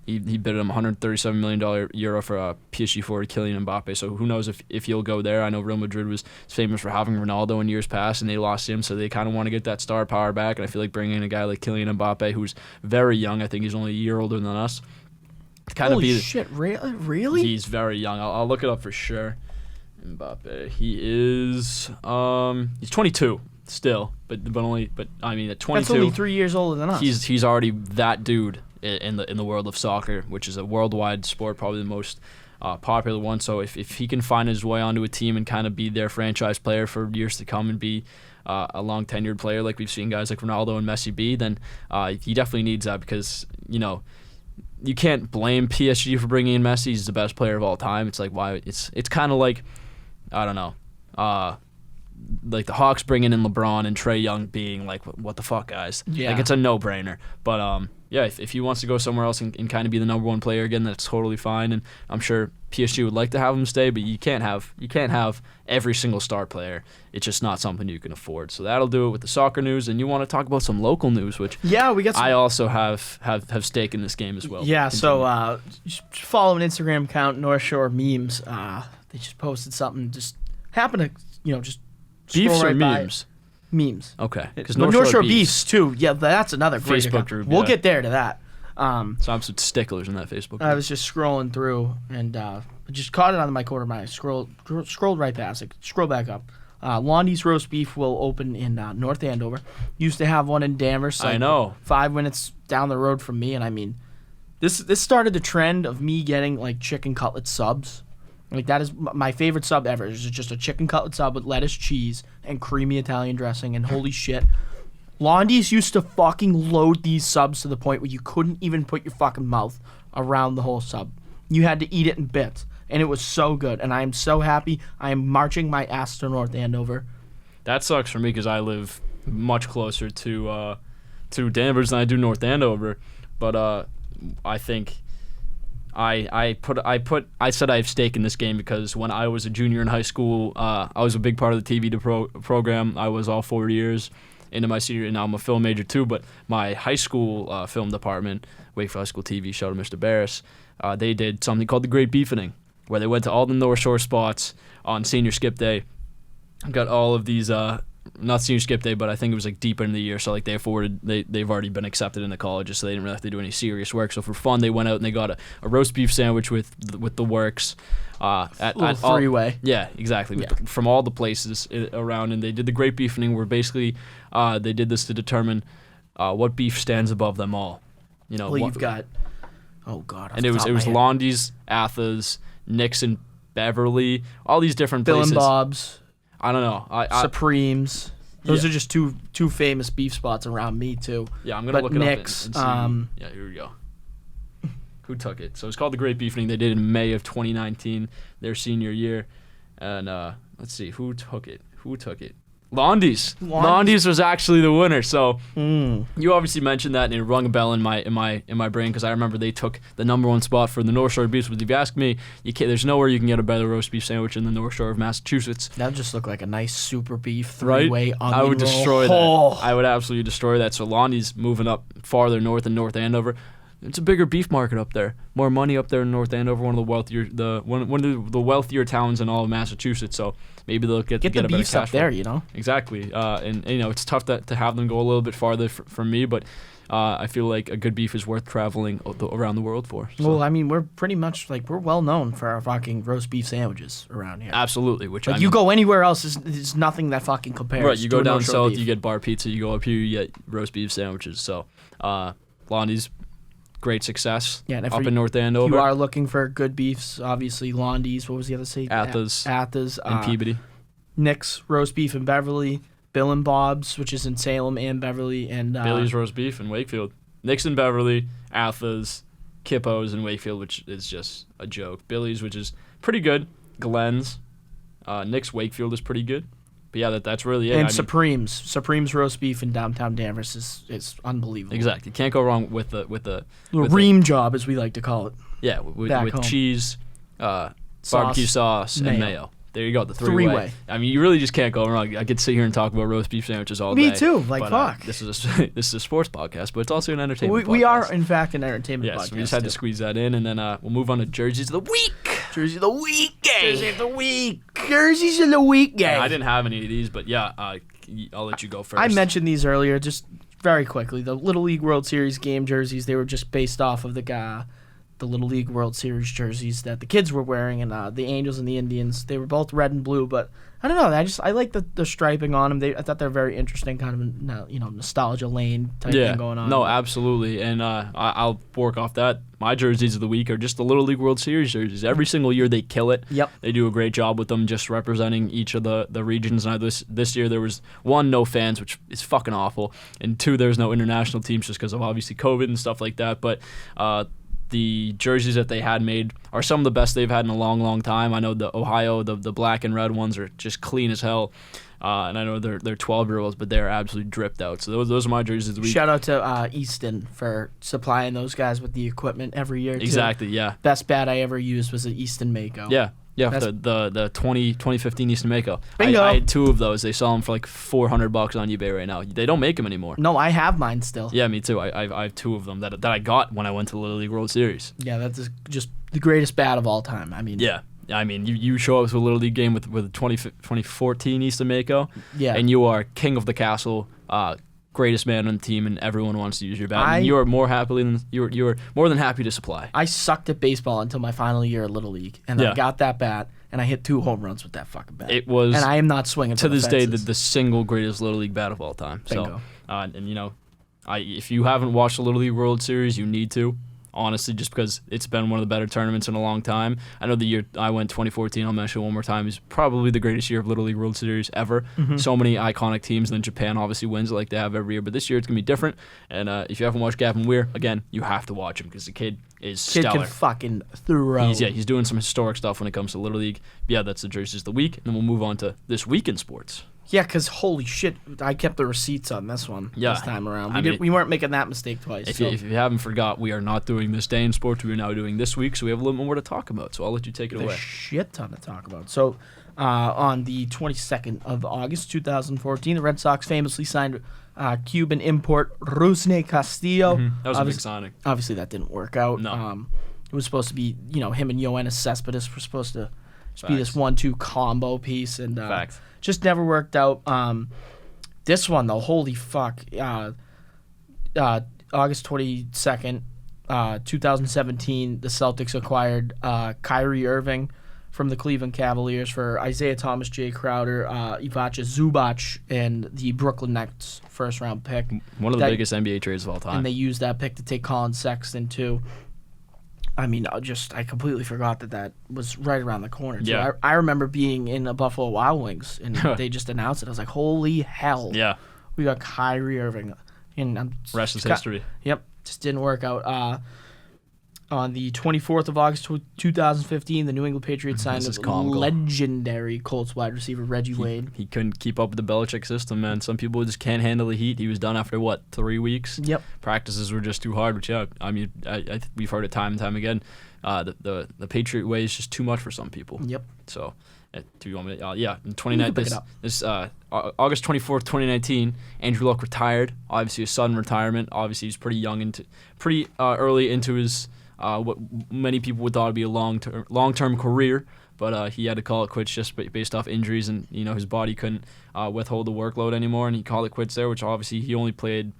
He bid him $137 million euro for PSG forward Kylian Mbappe. So who knows if he'll go there. I know Real Madrid was famous for having Ronaldo in years past, and they lost him, so they kind of want to get that star power back. And I feel like bringing in a guy like Kylian Mbappe, who's very young, I think he's only a year older than us. Holy shit, really? He's very young. I'll look it up for sure. Mbappe, he is he's 22 still, but at 22. That's only 3 years older than us. He's already that dude in the world of soccer, which is a worldwide sport, probably the most popular one. So if he can find his way onto a team and kind of be their franchise player for years to come and be a long tenured player like we've seen guys like Ronaldo and Messi be, then he definitely needs that, because you can't blame PSG for bringing in Messi. He's the best player of all time. It's like why it's kind of like I don't know. Like the Hawks bringing in LeBron and Trae Young being like, what the fuck, guys? Yeah. Like it's a no-brainer. But yeah, if he wants to go somewhere else and kind of be the number one player again, that's totally fine. And I'm sure PSG would like to have him stay, but you can't have every single star player. It's just not something you can afford. So that'll do it with the soccer news. And you want to talk about some local news, which we got. I also have stake in this game as well. Yeah. Continue. So follow an Instagram account, North Shore Memes. They just posted something. Just happened to just. Beefs scroll or right memes? Memes. Okay. Because North Shore Beefs, too. Yeah, that's another great Facebook account. group. We'll get there to that. So I'm some sticklers in that Facebook group. I was just scrolling through and just caught it on my corner of my eye. Scrolled right past it. Scroll back up. Londy's Roast Beef will open in North Andover. Used to have one in Danvers. I know. 5 minutes down the road from me. And I mean, this started the trend of me getting like chicken cutlet subs. Like, that is my favorite sub ever. It's just a chicken cutlet sub with lettuce, cheese, and creamy Italian dressing. And holy shit, Londy's used to fucking load these subs to the point where you couldn't even put your fucking mouth around the whole sub. You had to eat it in bits. And it was so good. And I am so happy. I am marching my ass to North Andover. That sucks for me because I live much closer to Danvers than I do North Andover. But I think... I said I have stake in this game because when I was a junior in high school, I was a big part of the TV program. I was all 4 years into my senior, and now I'm a film major too. But my high school film department, Wakefield High School TV, shout out to Mr. Barris, they did something called the Great Beefening, where they went to all the North Shore spots on senior skip day, got all of these. Not senior skip day, but I think it was like deeper in the year. So like they've already been accepted into colleges, so they didn't really have to do any serious work. So for fun, they went out and they got a roast beef sandwich with the works. At three-way. Yeah, exactly. From all the places around, and they did the Great Beefening, where basically they did this to determine what beef stands above them all. You know, well, you've got. Oh God. And it was Londy's, Athens, Nixon, Beverly, all these different Bill places. and Bob's. I don't know. Supremes. Those are just two famous beef spots around me too. Yeah, I'm gonna look it Nick's, up and see. Yeah, here we go. Who took it? So it's called the Great Beefening. They did it in May of 2019, their senior year. And let's see, who took it? Londy's. Londy's was actually the winner. So you obviously mentioned that, and it rung a bell in my brain because I remember they took the #1 spot for the North Shore beefs. But if you ask me, there's nowhere you can get a better roast beef sandwich in the North Shore of Massachusetts. That would just look like a nice super beef three-way onion I would roll. destroy that. I would absolutely destroy that. So Londy's moving up farther north in North Andover. It's a bigger beef market up there. More money up there in North Andover, one of the wealthier towns in all of Massachusetts. So maybe they'll get the a better beefs cash up flow. there, you know. Exactly. And it's tough to have them go a little bit farther from me, but I feel like a good beef is worth traveling around the world for. So. Well, I mean, we're pretty much we're well known for our fucking roast beef sandwiches around here. Absolutely. Which you go anywhere else, there's nothing that fucking compares. Right. You go down south, beef. you get bar pizza. You go up here, you get roast beef sandwiches. So, Londy's. Great success up in North Andover. You are looking for good beefs, obviously. Londy's, what was the other city? Athens. And Peabody. Nick's Roast Beef in Beverly. Bill and Bob's, which is in Salem and Beverly. And Billy's Roast Beef in Wakefield. Nick's in Beverly. Athens. Kippo's in Wakefield, which is just a joke. Billy's, which is pretty good. Glenn's. Nick's Wakefield is pretty good. But yeah, that's really it. And Supreme's roast beef in downtown Danvers is unbelievable. Exactly. Can't go wrong with the ream job, as we like to call it. Yeah, with cheese, barbecue sauce, and mayo. There you go, the three-way. I mean, you really just can't go wrong. I could sit here and talk about roast beef sandwiches all day. Me too. Fuck. This is a sports podcast, but it's also an entertainment podcast. We are, in fact, an entertainment podcast. Yes, we just had to squeeze that in, and then we'll move on to jerseys of the week. Jersey of the week game. Jersey of the week. Jerseys of the week game. Yeah, I didn't have any of these, but yeah, I'll let you go first. I mentioned these earlier, just very quickly. The Little League World Series game jerseys, they were just based off of the Little League World Series jerseys that the kids were wearing, and the Angels and the Indians, they were both red and blue, but I don't know. I like the striping on them. I thought they're very interesting, kind of nostalgia lane type thing going on. No, absolutely, and I'll work off that. My jerseys of the week are just the Little League World Series jerseys. Every single year they kill it. Yep. They do a great job with them, just representing each of the regions. And this year there was 1, no fans, which is fucking awful, and 2, there's no international teams just because of obviously COVID and stuff like that. But the jerseys that they had made are some of the best they've had in a long, long time. I know the Ohio, the black and red ones are just clean as hell. And I know they're 12-year-olds, but they're absolutely dripped out. So those are my jerseys of the week. Shout out to Easton for supplying those guys with the equipment every year, too. Exactly, yeah. Best bat I ever used was an Easton Mako. Yeah, the 2015 Easton Mako. Bingo. I had 2 of those. They sell them for like $400 on eBay right now. They don't make them anymore. No, I have mine still. Yeah, me too. I have 2 of them that I got when I went to the Little League World Series. Yeah, that's just the greatest bat of all time. I mean, yeah. I mean, you show up to a Little League game with 2014 Easton Mako, yeah, and you are king of the castle, greatest man on the team, and everyone wants to use your bat. And you are more than happy to supply. I sucked at baseball until my final year at Little League, and I got that bat, and I hit 2 home runs with that fucking bat. It was, and I am not swinging to for this the day fences. the single greatest Little League bat of all time. Bingo. So, and you know, if you haven't watched the Little League World Series, you need to. Honestly, just because it's been one of the better tournaments in a long time. I know the year I went, 2014, I'll mention it one more time, is probably the greatest year of Little League World Series ever. Mm-hmm. So many iconic teams, and then Japan obviously wins it like they have every year. But this year it's going to be different. And if you haven't watched Gavin Weir, again, you have to watch him because the kid is stellar. Kid can fucking throw. He's doing some historic stuff when it comes to Little League. Yeah, that's the jerseys of the week. And then we'll move on to this week in sports. Yeah, because holy shit, I kept the receipts on this one this time around. We weren't making that mistake twice. If you haven't forgot, we are not doing this day in sports. We are now doing this week, so we have a little more to talk about. So I'll let you take it away. A shit ton to talk about. So on the 22nd of August, 2014, the Red Sox famously signed Cuban import Rusney Castillo. Mm-hmm. That was a big signing. Obviously, that didn't work out. No. It was supposed to be, him and Yoenis Cespedes were supposed to be this 1-2 combo piece, and just never worked out. This one, though, holy fuck. August 22nd, 2017, the Celtics acquired Kyrie Irving from the Cleveland Cavaliers for Isaiah Thomas, Jay Crowder, Ivica Zubac, and the Brooklyn Nets first-round pick. One of the biggest NBA trades of all time. And they used that pick to take Colin Sexton, too. I mean, I completely forgot that was right around the corner. Too. Yeah. I remember being in a Buffalo Wild Wings, and they just announced it. I was like, holy hell. Yeah. We got Kyrie Irving. And rest is history. Yep. Just didn't work out. On the 24th of August 2015, the New England Patriots signed legendary Colts wide receiver Reggie Wade. He couldn't keep up with the Belichick system, man. Some people just can't handle the heat. He was done after, 3 weeks? Yep. Practices were just too hard, which, I mean, we've heard it time and time again. The Patriot way is just too much for some people. Yep. So, do you want me to, in August 24th, 2019, Andrew Luck retired. Obviously, a sudden retirement. Obviously, he's pretty young, pretty early into his what many people would thought would be a long-term career, but he had to call it quits just based off injuries, and his body couldn't withhold the workload anymore, and he called it quits there. Which obviously he only played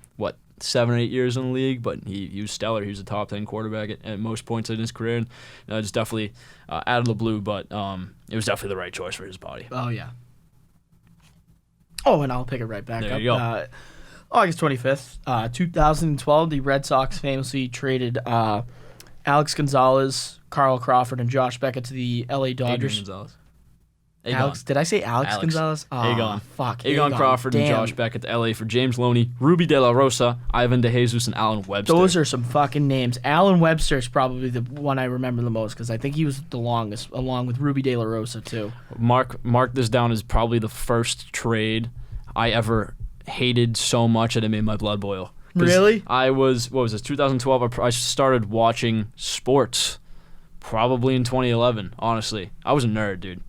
7 or 8 years in the league, but he was stellar. He was a top 10 quarterback at most points in his career, and it's definitely out of the blue, but it was definitely the right choice for his body. Oh yeah. Oh, and I'll pick it right back up. There you go. August 25th, 2012, the Red Sox famously traded Alex Gonzalez, Carl Crawford, and Josh Beckett to the LA Dodgers. Did I say Alex Gonzalez? Oh, Aegon. Fuck. Aegon Crawford and Josh Beckett to LA for James Loney, Ruby De La Rosa, Ivan DeJesus, and Alan Webster. Those are some fucking names. Alan Webster is probably the one I remember the most because I think he was the longest, along with Ruby De La Rosa, too. Mark this down as probably the first trade I ever hated so much that it made my blood boil. Really? I was, 2012? I started watching sports probably in 2011, honestly. I was a nerd, dude.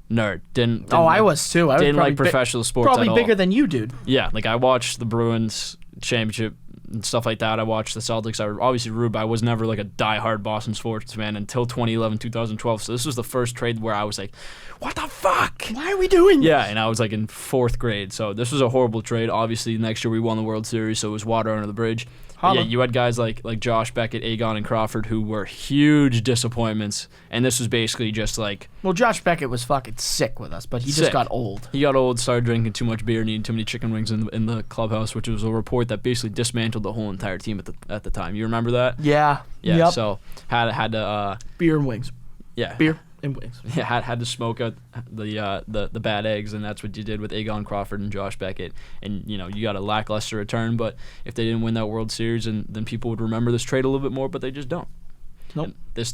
Didn't I was too. I didn't like professional sports probably at all. Bigger than you, dude. Yeah, I watched the Bruins championship and stuff like that. I watched the Celtics. Obviously, Rube, I was never a diehard Boston sports fan until 2011, 2012. So this was the first trade where I was like, what the fuck? Why are we doing this? Yeah, and I was in 4th grade. So this was a horrible trade. Obviously, next year we won the World Series, so it was water under the bridge. Yeah, you had guys like Josh Beckett, Aegon, and Crawford who were huge disappointments, and this was basically just Well, Josh Beckett was fucking sick with us, but he just got old. He got old, started drinking too much beer, and eating too many chicken wings in the clubhouse, which was a report that basically dismantled the whole entire team at the time. You remember that? Yeah. Yeah. Yep. So had to beer and wings. Yeah. Beer and wings. Yeah, had to smoke out the bad eggs, and that's what you did with Aegon Crawford and Josh Beckett. And you got a lackluster return, but if they didn't win that World Series, and then people would remember this trade a little bit more, but they just don't. Nope. And this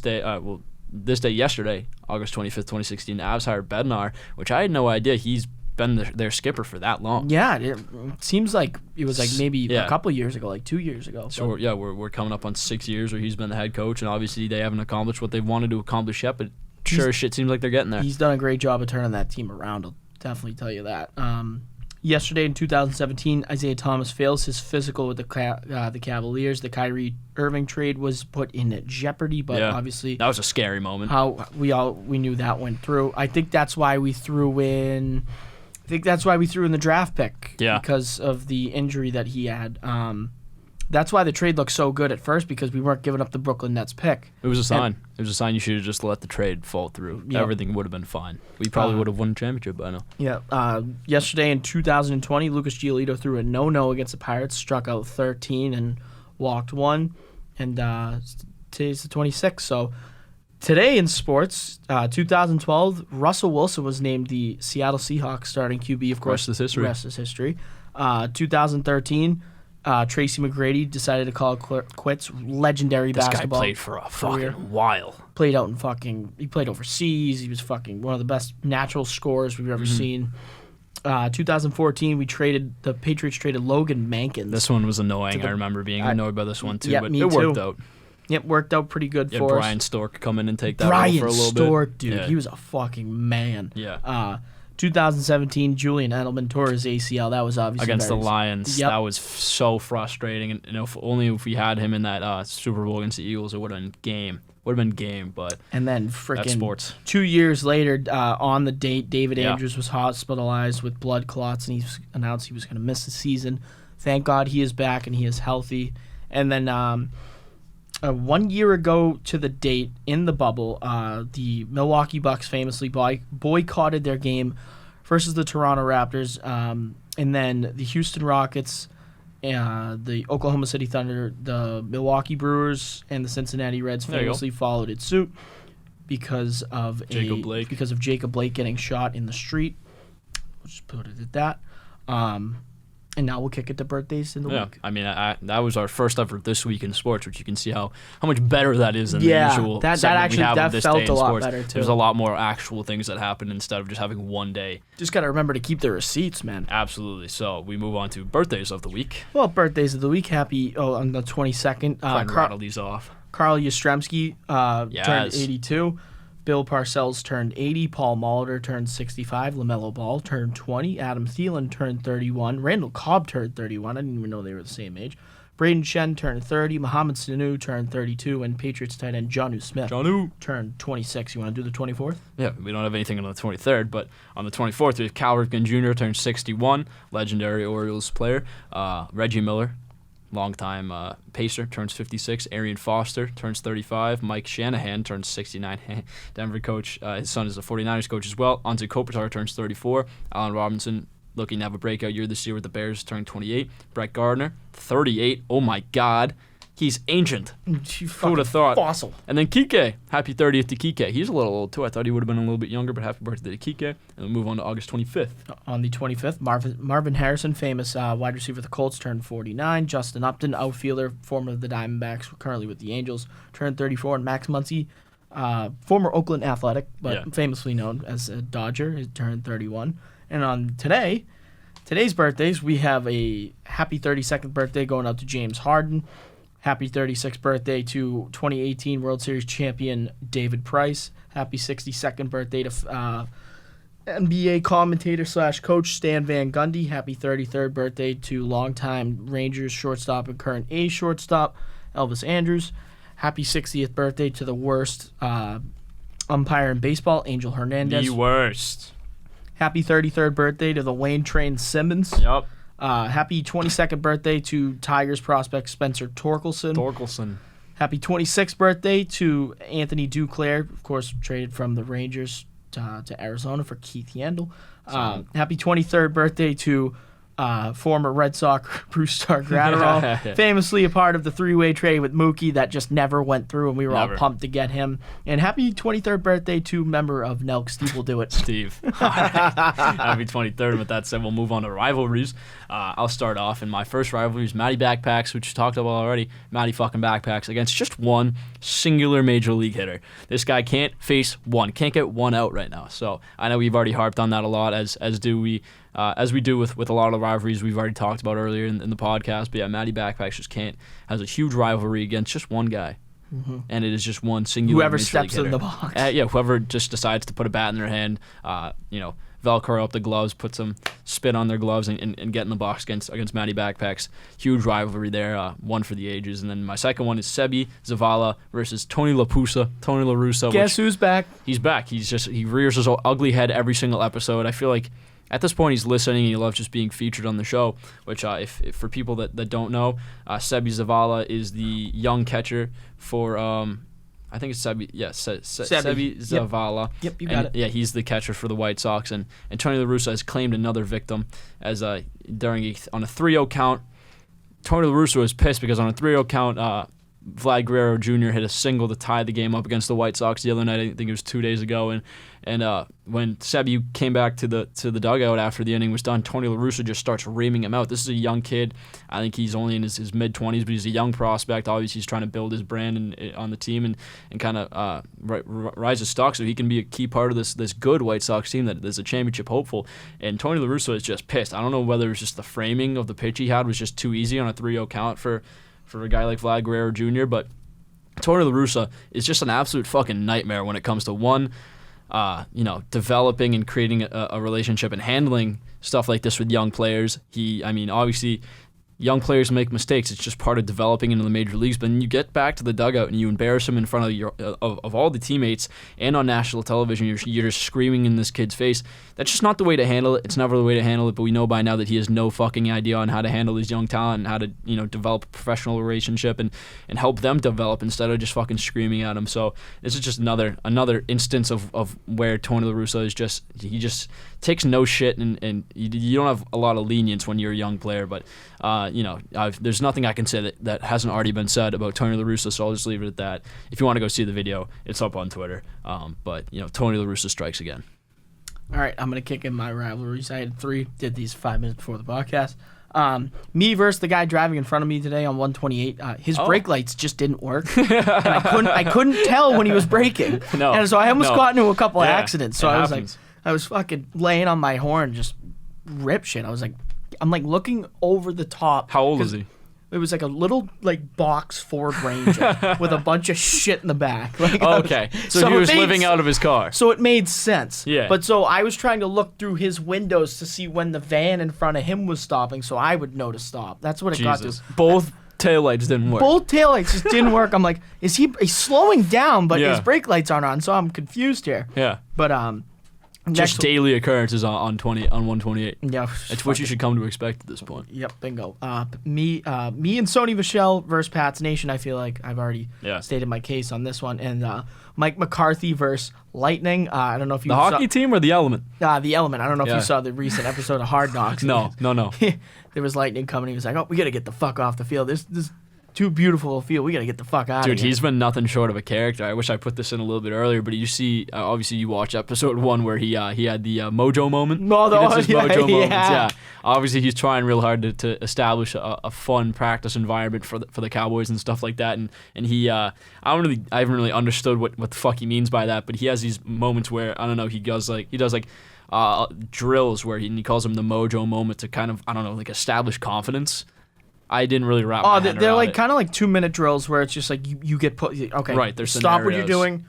day yesterday, August 25th, 2016, Avs hired Bednar, which I had no idea he's been their skipper for that long. Yeah, it seems like it was like maybe Yeah. a couple years ago, like 2 years ago. So we're coming up on 6 years where he's been the head coach, and obviously they haven't accomplished what they've wanted to accomplish yet, but sure as shit seems like they're getting there. He's done a great job of turning that team around. I'll definitely tell you that. Yesterday in 2017, Isaiah Thomas fails his physical with the Cavaliers. The Kyrie Irving trade was put in jeopardy, but obviously that was a scary moment. How we knew that went through. I think that's why we threw in the draft pick because of the injury that he had. That's why the trade looked so good at first, because we weren't giving up the Brooklyn Nets pick. It was a sign. It was a sign you should have just let the trade fall through. Yep. Everything would have been fine. We probably would have won a championship by now. Yeah. Yesterday in 2020, Lucas Giolito threw a no-no against the Pirates, struck out 13 and walked 1. And today's the 26th. So today in sports, 2012, Russell Wilson was named the Seattle Seahawks starting QB. Of course, Rest is history. 2013. Tracy McGrady decided to call quits. Legendary basketball. This guy played for a fucking while. He played overseas. He was fucking one of the best natural scorers we've ever seen. 2014, the Patriots traded Logan Mankins. This one was annoying. I remember being annoyed by this one too, but it worked out. It worked out pretty good for us. Brian Stork come in and take that role for a little bit. Brian Stork, dude, he was a fucking man. Yeah. 2017, Julian Edelman tore his ACL. That was obviously against the Lions. Yep. That was so frustrating. And if we had him in that Super Bowl against the Eagles, it would have been game. But and then that's sports. 2 years later, on the date, David Andrews was hospitalized with blood clots, and he announced he was going to miss the season. Thank God he is back and he is healthy. And then 1 year ago to the date in the bubble, the Milwaukee Bucks famously boycotted their game versus the Toronto Raptors, and then the Houston Rockets, the Oklahoma City Thunder, the Milwaukee Brewers, and the Cincinnati Reds famously followed its suit because of Jacob Blake getting shot in the street. We'll just put it at that. And now we'll kick it to birthdays in the week. I mean, that was our first ever This Week in Sports, which you can see how much better that is than the usual segment we have of This felt Day in a lot Sports. better, too. There's a lot more actual things that happen instead of just having one day. Just got to remember to keep the receipts, man. Absolutely. So we move on to birthdays of the week. Well, birthdays of the week. On the 22nd. Rattle these off. Carl Yastrzemski turned 82. Bill Parcells turned 80. Paul Molitor turned 65. LaMelo Ball turned 20. Adam Thielen turned 31. Randall Cobb turned 31. I didn't even know they were the same age. Braden Shen turned 30. Mohamed Sanu turned 32. And Patriots tight end Jonnu Smith turned 26. You want to do the 24th? Yeah, we don't have anything on the 23rd, but on the 24th, we have Cal Ripken Jr. turned 61, legendary Orioles player. Reggie Miller, longtime Pacer, turns 56. Arian Foster turns 35. Mike Shanahan turns 69. Denver coach. His son is a 49ers coach as well. Anze Kopitar turns 34. Allen Robinson looking to have a breakout year this year with the Bears, turning 28. Brett Gardner, 38. Oh, my God. He's ancient. Who would have thought? Fossil. And then Kike. Happy 30th to Kike. He's a little old, too. I thought he would have been a little bit younger, but happy birthday to Kike. And we'll move on to August 25th. On the 25th, Marvin Harrison, famous wide receiver for the Colts, turned 49. Justin Upton, outfielder, former of the Diamondbacks, currently with the Angels, turned 34. And Max Muncy, former Oakland Athletic, but famously known as a Dodger, he turned 31. And on today's birthdays, we have a happy 32nd birthday going out to James Harden. Happy 36th birthday to 2018 World Series champion David Price. Happy 62nd birthday to NBA commentator / coach Stan Van Gundy. Happy 33rd birthday to longtime Rangers shortstop and current A's shortstop Elvis Andrews. Happy 60th birthday to the worst umpire in baseball, Angel Hernandez. The worst. Happy 33rd birthday to the Wayne Train Simmons. Yep. Happy 22nd birthday to Tigers prospect Spencer Torkelson. Happy 26th birthday to Anthony Duclair, of course, traded from the Rangers to Arizona for Keith Yandel. Happy 23rd birthday to former Red Sox Bruce Gratterall, famously a part of the three-way trade with Mookie that just never went through, and we were all pumped to get him. And happy 23rd birthday to member of Nelk, Steve will do it. Steve. All right. Happy 23rd. With that said, we'll move on to rivalries. I'll start off, in my first rivalry is Matty Backpacks, which you talked about already. Matty fucking Backpacks against just one singular major league hitter. This guy can't face one, can't get one out right now. So I know we've already harped on that a lot, as we do with a lot of the rivalries we've already talked about earlier in the podcast. But yeah, Matty Backpacks just has a huge rivalry against just one guy. Mm-hmm. And it is just one singular whoever major steps league in the box. Whoever just decides to put a bat in their hand, Velcro up the gloves, put some spit on their gloves, and get in the box against Matty Backpacks. Huge rivalry there, one for the ages. And then my second one is Sebi Zavala versus Tony Lapoosa, Tony La Russa. Guess who's back? He's back. He rears his ugly head every single episode. I feel like at this point he's listening and he loves just being featured on the show, which if for people that don't know, Sebi Zavala is the young catcher for I think it's Sebi. Yes, Sebi Zavala. Yep, you got it. Yeah, he's the catcher for the White Sox, and Tony La Russa has claimed another victim as on a 3-0 count. Tony La Russa was pissed because on a 3-0 count, Vlad Guerrero Jr. hit a single to tie the game up against the White Sox the other night. I think it was 2 days ago, and when Sebi came back to the dugout after the inning was done, Tony La Russa just starts reaming him out. This is a young kid. I think he's only in his mid-20s, but he's a young prospect. Obviously, he's trying to build his brand on the team and kind of rise his stock so he can be a key part of this good White Sox team that is a championship hopeful. And Tony La Russa is just pissed. I don't know whether it was just the framing of the pitch he had was just too easy on a 3-0 count for a guy like Vlad Guerrero Jr., but Tony La Russa is just an absolute fucking nightmare when it comes to developing and creating a relationship and handling stuff like this with young players. Obviously, young players make mistakes. It's just part of developing into the major leagues. But then you get back to the dugout and you embarrass him in front of all the teammates and on national television. You're just screaming in this kid's face. That's just not the way to handle it. It's never the way to handle it. But we know by now that he has no fucking idea on how to handle his young talent and how to develop a professional relationship and help them develop instead of just fucking screaming at him. So this is just another instance of where Tony La Russa is just takes no shit and you don't have a lot of lenience when you're a young player. But there's nothing I can say that hasn't already been said about Tony La Russa, so I'll just leave it at that. If you want to go see the video, it's up on Twitter. But Tony La Russa strikes again. All right, I'm going to kick in my rivalries. I had 3, did these 5 minutes before the podcast. Me versus the guy driving in front of me today on 128. His brake lights just didn't work, and I couldn't tell when he was braking. No, and so I almost got into a couple of accidents. So I was fucking laying on my horn, just rip shit. I'm looking over the top. How old is he? It was like a little box Ford Ranger with a bunch of shit in the back. Okay, so he was living out of his car. So it made sense. Yeah. But so I was trying to look through his windows to see when the van in front of him was stopping, so I would know to stop. That's what it got to. Both taillights didn't work. Both taillights just didn't work. I'm like, he's slowing down, but his brake lights aren't on, so I'm confused here. Yeah. But just daily occurrences on 128. Yeah, it's what you should come to expect at this point. Yep, bingo. Me and Sony Michelle versus Pats Nation. I feel like I've already stated my case on this one. And Mike McCarthy versus Lightning. I don't know if you saw the hockey team or the Element. The Element. I don't know if you saw the recent episode of Hard Knocks. No. There was Lightning coming. He was like, "Oh, we gotta get the fuck off the field. This too beautiful a field. We gotta get the fuck out of here." Dude, he's been nothing short of a character. I wish I put this in a little bit earlier, but you see, obviously you watch episode 1 where he had the mojo moment. Mojo moments. Yeah. Obviously he's trying real hard to establish a fun practice environment for the Cowboys and stuff like that. And he, I haven't really understood what the fuck he means by that, but he has these moments where I don't know. He does drills where he calls them the mojo moment to kind of establish confidence. I didn't really wrap my head around it. They're kind of 2-minute drills where it's just you get put. Okay, right, there's stop what you're doing.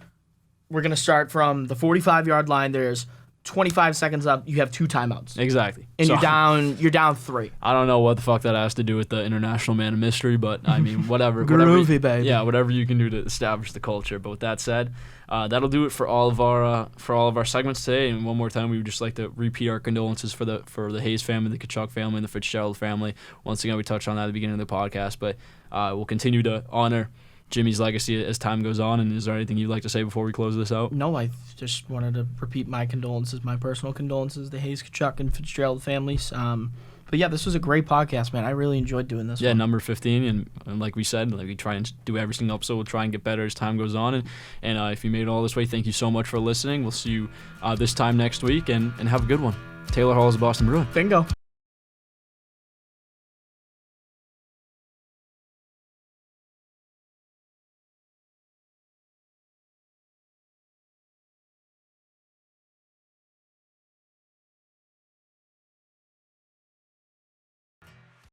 We're gonna start from the 45-yard line. There's 25 seconds up. You have 2 timeouts. Exactly. And you're down 3. I don't know what the fuck that has to do with the International Man of Mystery, but I mean whatever. Groovy, baby. Yeah, whatever you can do to establish the culture. But with that said, that'll do it for all of our segments today. And one more time, we would just like to repeat our condolences for the Hayes family, the Kachuk family, and the Fitzgerald family. Once again, we touched on that at the beginning of the podcast, but we'll continue to honor Jimmy's legacy as time goes on. And is there anything you'd like to say before we close this out? No, I just wanted to repeat my condolences, my personal condolences, the Hayes, Kachuk, and Fitzgerald families. But yeah, this was a great podcast, man. I really enjoyed doing this. Yeah, one. number 15, and like we said, like we try and do every single episode. We'll try and get better as time goes on. And if you made it all this way, thank you so much for listening. We'll see you this time next week, and have a good one. Taylor Hall is a Boston Bruin. Bingo.